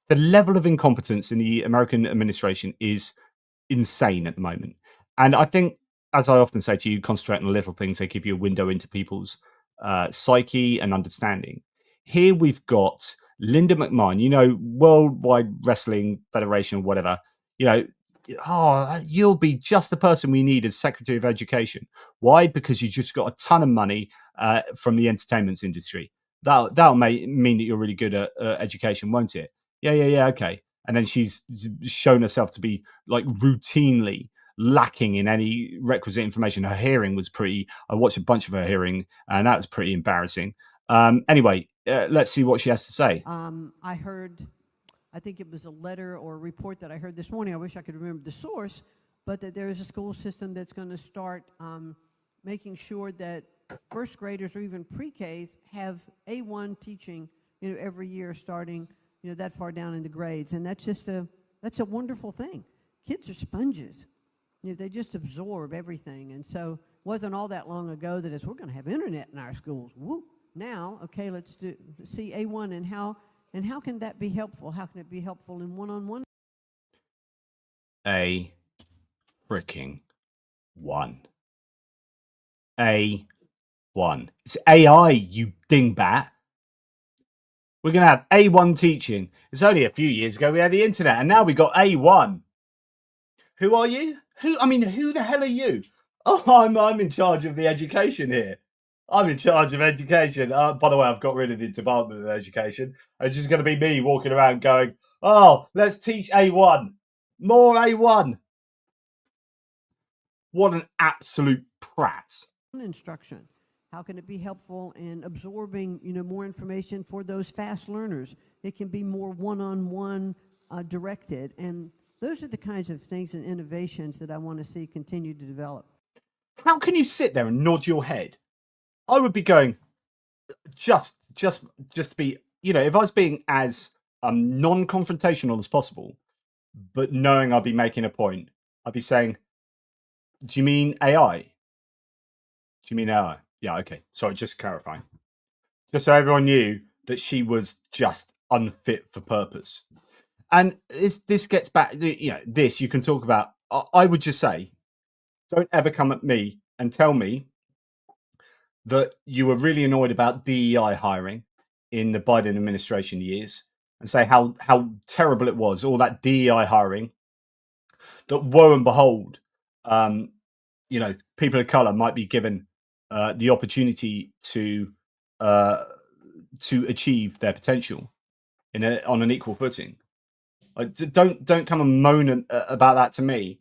The level of incompetence in the American administration is insane at the moment. And I think, as I often say to you, concentrate on the little things. They give you a window into people's psyche and understanding. Here we've got Linda McMahon, Worldwide Wrestling Federation or whatever, you'll be just the person we need as Secretary of Education. Why? Because you just got a ton of money from the entertainment industry. That'll mean that you're really good at education, won't it? Yeah, okay. And then she's shown herself to be like routinely lacking in any requisite information. Her hearing was I watched a bunch of her hearing, and that was pretty embarrassing. Anyway, let's see what she has to say. I think it was a letter or a report that I heard this morning. I wish I could remember the source, but that there is a school system that's going to start making sure that first graders or even pre-Ks have A1 teaching, every year starting, that far down in the grades. And that's a wonderful thing. Kids are sponges. They just absorb everything. And so it wasn't all that long ago that we're going to have internet in our schools. Whoop. Now, okay, let's see A1 and how can that be helpful? How can it be helpful in one-on-one? A freaking one. A1. It's AI, you dingbat. We're going to have A1 teaching. It's only a few years ago we had the internet, and now we got A1. Who are you? Who the hell are you? Oh, I'm in charge of the education here. I'm in charge of education. By the way, I've got rid of the Department of Education. It's just going to be me walking around going, oh, let's teach A1. More A1. What an absolute prat. Instruction. How can it be helpful in absorbing, more information for those fast learners? It can be more one-on-one directed. And those are the kinds of things and innovations that I want to see continue to develop. How can you sit there and nod your head? I would be going, just be, if I was being as non-confrontational as possible, but knowing I'd be making a point, I'd be saying, do you mean AI? Do you mean AI? Yeah, okay. Sorry, just clarifying. Just so everyone knew that she was just unfit for purpose. And this gets back, this you can talk about. I would just say, don't ever come at me and tell me that you were really annoyed about DEI hiring in the Biden administration years and say how terrible it was, all that DEI hiring, that woe and behold, people of color might be given the opportunity to achieve their potential on an equal footing. Don't come and moan about that to me,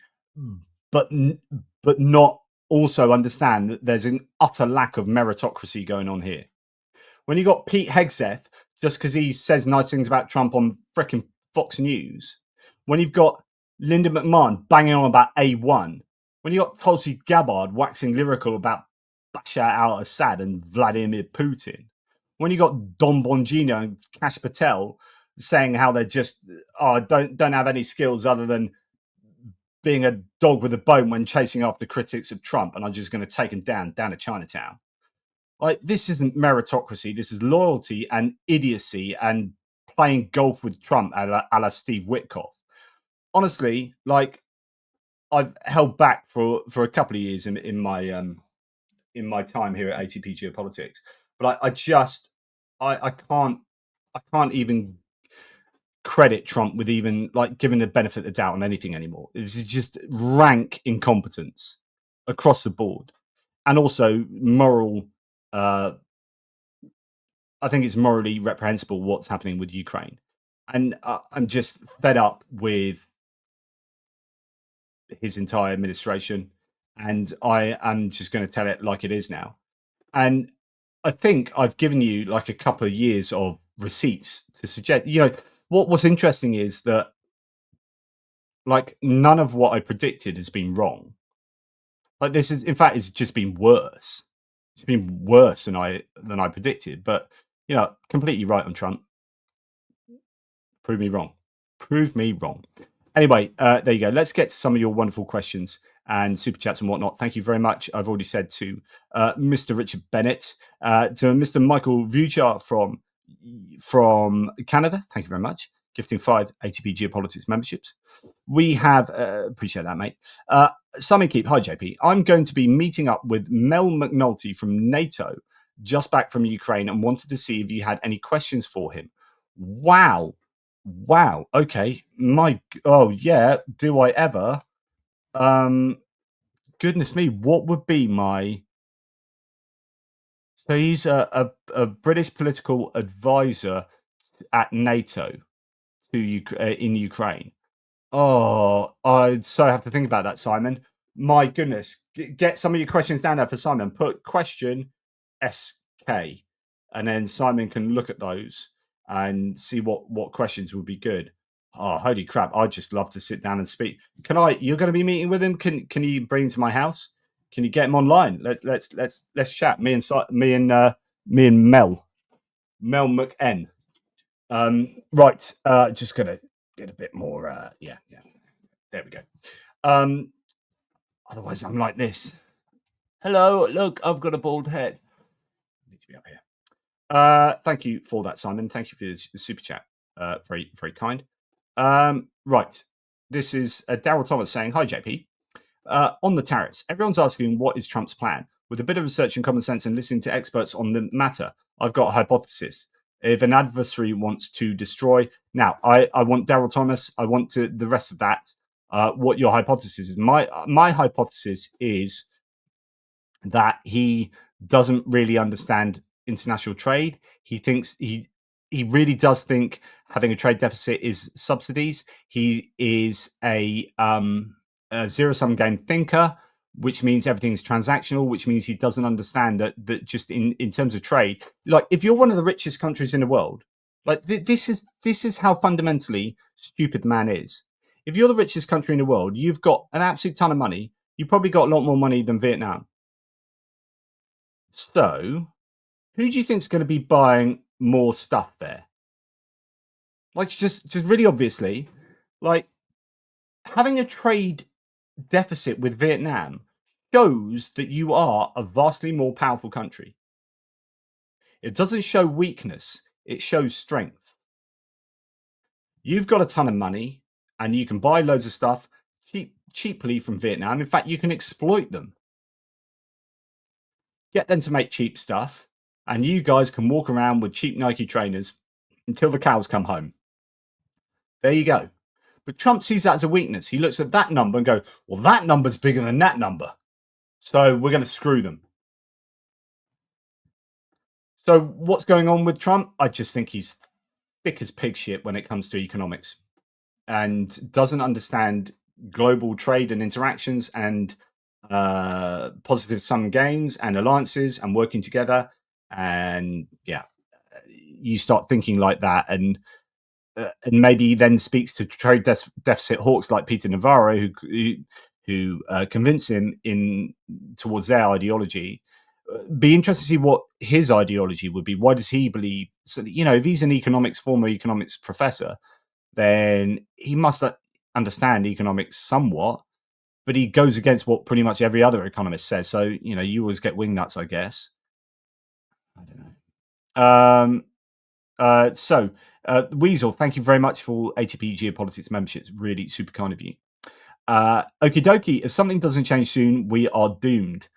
but not also understand that there's an utter lack of meritocracy going on here. When you got Pete Hegseth, just because he says nice things about Trump on frickin' Fox News, when you've got Linda McMahon banging on about A1, when you've got Tulsi Gabbard waxing lyrical about Bashar al-Assad and Vladimir Putin, when you got Don Bongino and Kash Patel saying how they're just don't have any skills other than being a dog with a bone when chasing after critics of Trump, and I'm just going to take him down to Chinatown. Like, this isn't meritocracy. This is loyalty and idiocy and playing golf with Trump a la Steve Witkoff. Honestly, like, I've held back for a couple of years in my time here at ATP Geopolitics, but I can't even credit Trump with even like giving the benefit of the doubt on anything anymore. This is just rank incompetence across the board, and also moral. I think it's morally reprehensible what's happening with Ukraine, and I'm just fed up with his entire administration, and I am just going to tell it like it is now. And I think I've given you like a couple of years of receipts to suggest, what's interesting is that like none of what I predicted has been wrong. Like, this is, in fact, it's just been worse. It's been worse than I predicted, but completely right on Trump. Prove me wrong. Prove me wrong. Anyway, there you go. Let's get to some of your wonderful questions and super chats and whatnot. Thank you very much. I've already said to Mr. Richard Bennett, to Mr. Michael Vujar from Canada. Thank you very much. Gifting 5 ATP Geopolitics memberships. We have, appreciate that, mate. Simon Keep, hi JP. I'm going to be meeting up with Mel McNulty from NATO, just back from Ukraine, and wanted to see if you had any questions for him. Wow. Okay. Yeah. Do I ever? Goodness me. What would be my? So he's a British political advisor at NATO in Ukraine. Oh, I'd so have to think about that, Simon. My goodness. Get some of your questions down there for Simon. Put question SK, and then Simon can look at those and see what questions would be good. Oh, holy crap. I'd just love to sit down and speak. You're going to be meeting with him? Can you bring him to my house? Can you get him online? Let's chat. Me and Mel McN. Right. Just going to get a bit more. Yeah. There we go. Otherwise I'm like this. Hello, look, I've got a bald head. I need to be up here. Thank you for that, Simon. Thank you for the super chat. Very, very kind. Right. This is Daryl Thomas saying, hi, JP. On the tariffs, everyone's asking what is Trump's plan. With a bit of research and common sense and listening to experts on the matter, I've got a hypothesis. If an adversary wants to destroy... Now, I want Daryl Thomas. I want to the rest of that. What your hypothesis is. My hypothesis is that he doesn't really understand international trade. He thinks he really does think having a trade deficit is subsidies. He is a zero-sum game thinker, which means everything's transactional, which means he doesn't understand that just in terms of trade, like if you're one of the richest countries in the world, like this is how fundamentally stupid the man is. If you're the richest country in the world, you've got an absolute ton of money. You've probably got a lot more money than Vietnam. So who do you think is going to be buying more stuff there? Like, just really obviously, like having a trade deficit with Vietnam shows that you are a vastly more powerful country. It doesn't show weakness. It shows strength. You've got a ton of money and you can buy loads of stuff cheaply from Vietnam. In fact, you can exploit them. Get them to make cheap stuff, and you guys can walk around with cheap Nike trainers until the cows come home. There you go. But Trump sees that as a weakness. He looks at that number and goes, well, that number's bigger than that number, so we're going to screw them. So what's going on with Trump? I just think he's thick as pig shit when it comes to economics and doesn't understand global trade and interactions and positive sum gains and alliances and working together. And yeah, you start thinking like that, and and maybe then speaks to trade deficit hawks like Peter Navarro, who convince him in towards their ideology. Be interested to see what his ideology would be. Why does he believe? So, if he's an former economics professor, then he must understand economics somewhat. But he goes against what pretty much every other economist says. So you always get wingnuts, I guess. I don't know. Weasel, thank you very much for ATP Geopolitics memberships. Really super kind of you. Okie dokie. If something doesn't change soon, we are doomed.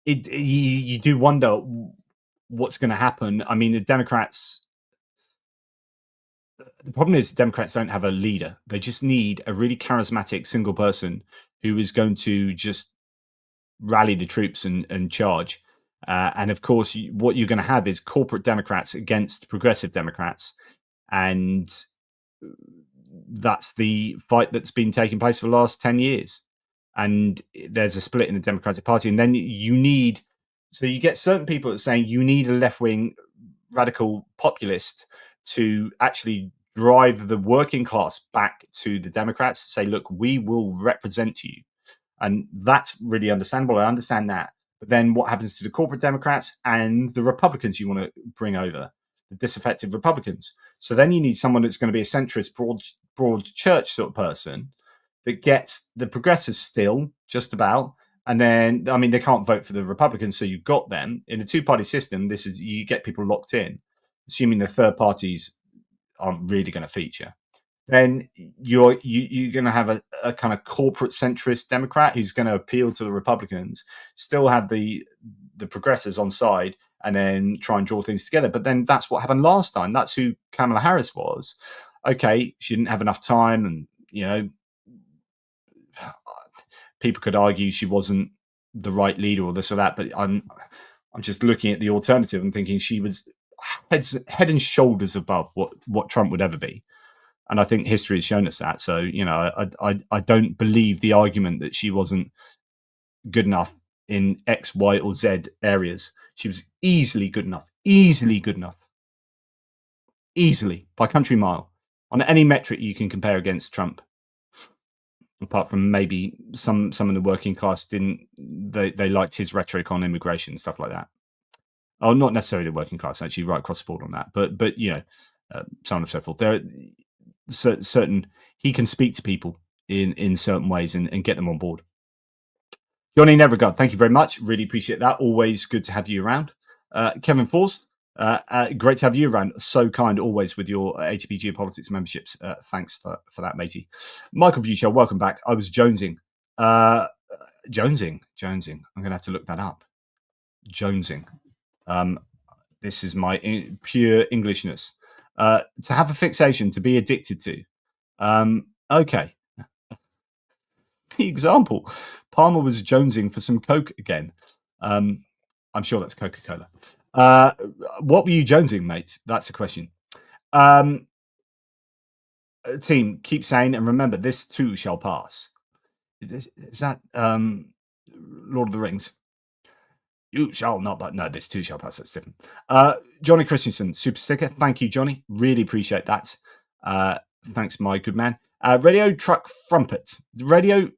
You do wonder what's going to happen. I mean, the Democrats. The problem is Democrats don't have a leader. They just need a really charismatic single person who is going to just rally the troops and charge. And of course, what you're going to have is corporate Democrats against progressive Democrats. And that's the fight that's been taking place for the last 10 years. And there's a split in the Democratic Party. And then you get certain people that are saying you need a left-wing radical populist to actually drive the working class back to the Democrats, say, look, we will represent you. And that's really understandable. I understand that. But then what happens to the corporate Democrats and the Republicans you want to bring over, the disaffected Republicans? So then you need someone that's going to be a centrist, broad church sort of person that gets the progressives still, just about. And then, I mean, they can't vote for the Republicans, so you've got them. In a two-party system, you get people locked in, assuming the third parties aren't really going to feature. Then you're going to have a kind of corporate centrist Democrat who's going to appeal to the Republicans, still have the progressives on side, and then try and draw things together. But then that's what happened last time. That's who Kamala Harris was. Okay, she didn't have enough time, and people could argue she wasn't the right leader or this or that. But I'm just looking at the alternative and thinking she was head and shoulders above what Trump would ever be. And I think history has shown us that. So, I don't believe the argument that she wasn't good enough in X, Y, or Z areas. She was easily good enough by country mile on any metric you can compare against Trump. Apart from maybe some of the working class they liked his rhetoric on immigration and stuff like that. Oh, not necessarily the working class, actually, right across the board on that. But so on and so forth. There are certain he can speak to people in certain ways and get them on board. Johnny Nevergard, thank you very much. Really appreciate that. Always good to have you around. Kevin Forst, great to have you around. So kind always with your ATP Geopolitics memberships. Thanks for that, matey. Michael Vuchel, welcome back. I was jonesing. Jonesing. I'm going to have to look that up. Jonesing. This is my pure Englishness. To have a fixation, to be addicted to. Okay. The example. Palmer was jonesing for some Coke again. I'm sure that's Coca-Cola. What were you jonesing, mate? That's a question. Team, keep saying, and remember, this too shall pass. Is that Lord of the Rings? You shall not, but no, this too shall pass. That's different. Johnny Christensen, super sticker. Thank you, Johnny. Really appreciate that. Thanks, my good man. Radio Tuck Frumpet. Bit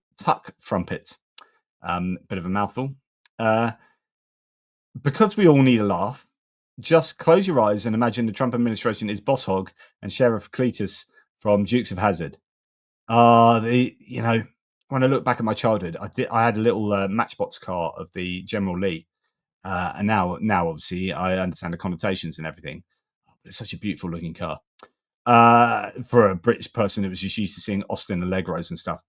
of a mouthful. Because we all need a laugh, just close your eyes and imagine the Trump administration is Boss Hogg and Sheriff Cletus from Dukes of Hazzard. When I look back at my childhood, I had a little Matchbox car of the General Lee. And now obviously I understand the connotations and everything. It's such a beautiful looking car. For a British person who was just used to seeing Austin Allegros and stuff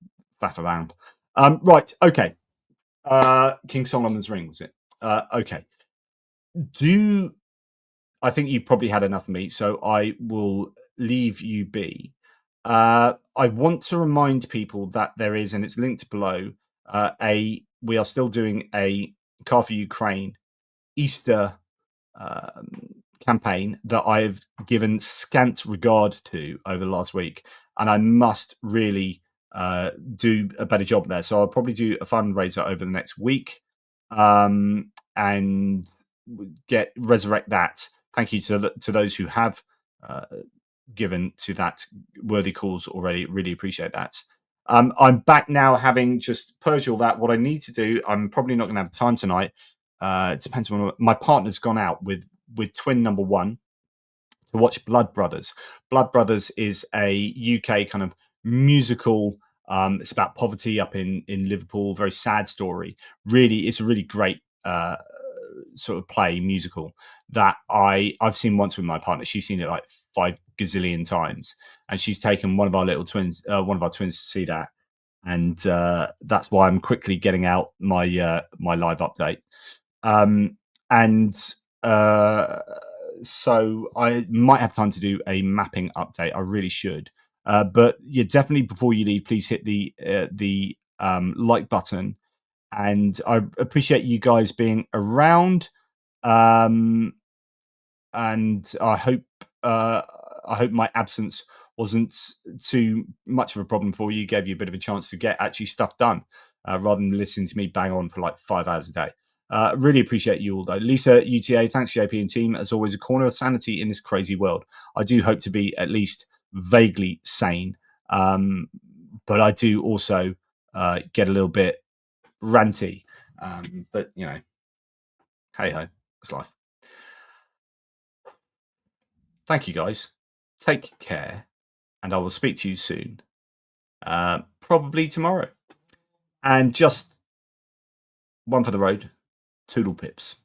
faff around. Right, okay. King Solomon's Ring, was it? Okay. I think you've probably had enough of me, so I will leave you be. I want to remind people that there is, and it's linked below, we are still doing a Car for Ukraine Easter campaign that I've given scant regard to over the last week, and I must really do a better job there. So I'll probably do a fundraiser over the next week and resurrect that. Thank you to those who have given to that worthy cause already. Really appreciate that. I'm back now, having just purged all that. What I need to do, I'm probably not going to have time tonight. It depends on my partner's gone out with twin number one to watch Blood Brothers. Blood Brothers is a UK kind of musical. It's about poverty up in Liverpool. Very sad story. Really, it's a really great sort of play musical that I've seen once with my partner. She's seen it like 5 gazillion times, and she's taken one of our twins to see that. And that's why I'm quickly getting out my live update. So I might have time to do a mapping update. I really should. But yeah, definitely before you leave, please hit the like button. And I appreciate you guys being around. And I hope my absence wasn't too much of a problem for you. Gave you a bit of a chance to get actually stuff done, rather than listening to me bang on for like 5 hours a day. Really appreciate you all, though. Lisa, UTA, thanks, JP and team. As always, a corner of sanity in this crazy world. I do hope to be at least vaguely sane, but I do also get a little bit ranty. But, you know, hey-ho, it's life. Thank you, guys. Take care, and I will speak to you soon. Probably tomorrow. And just one for the road. Toodle pips.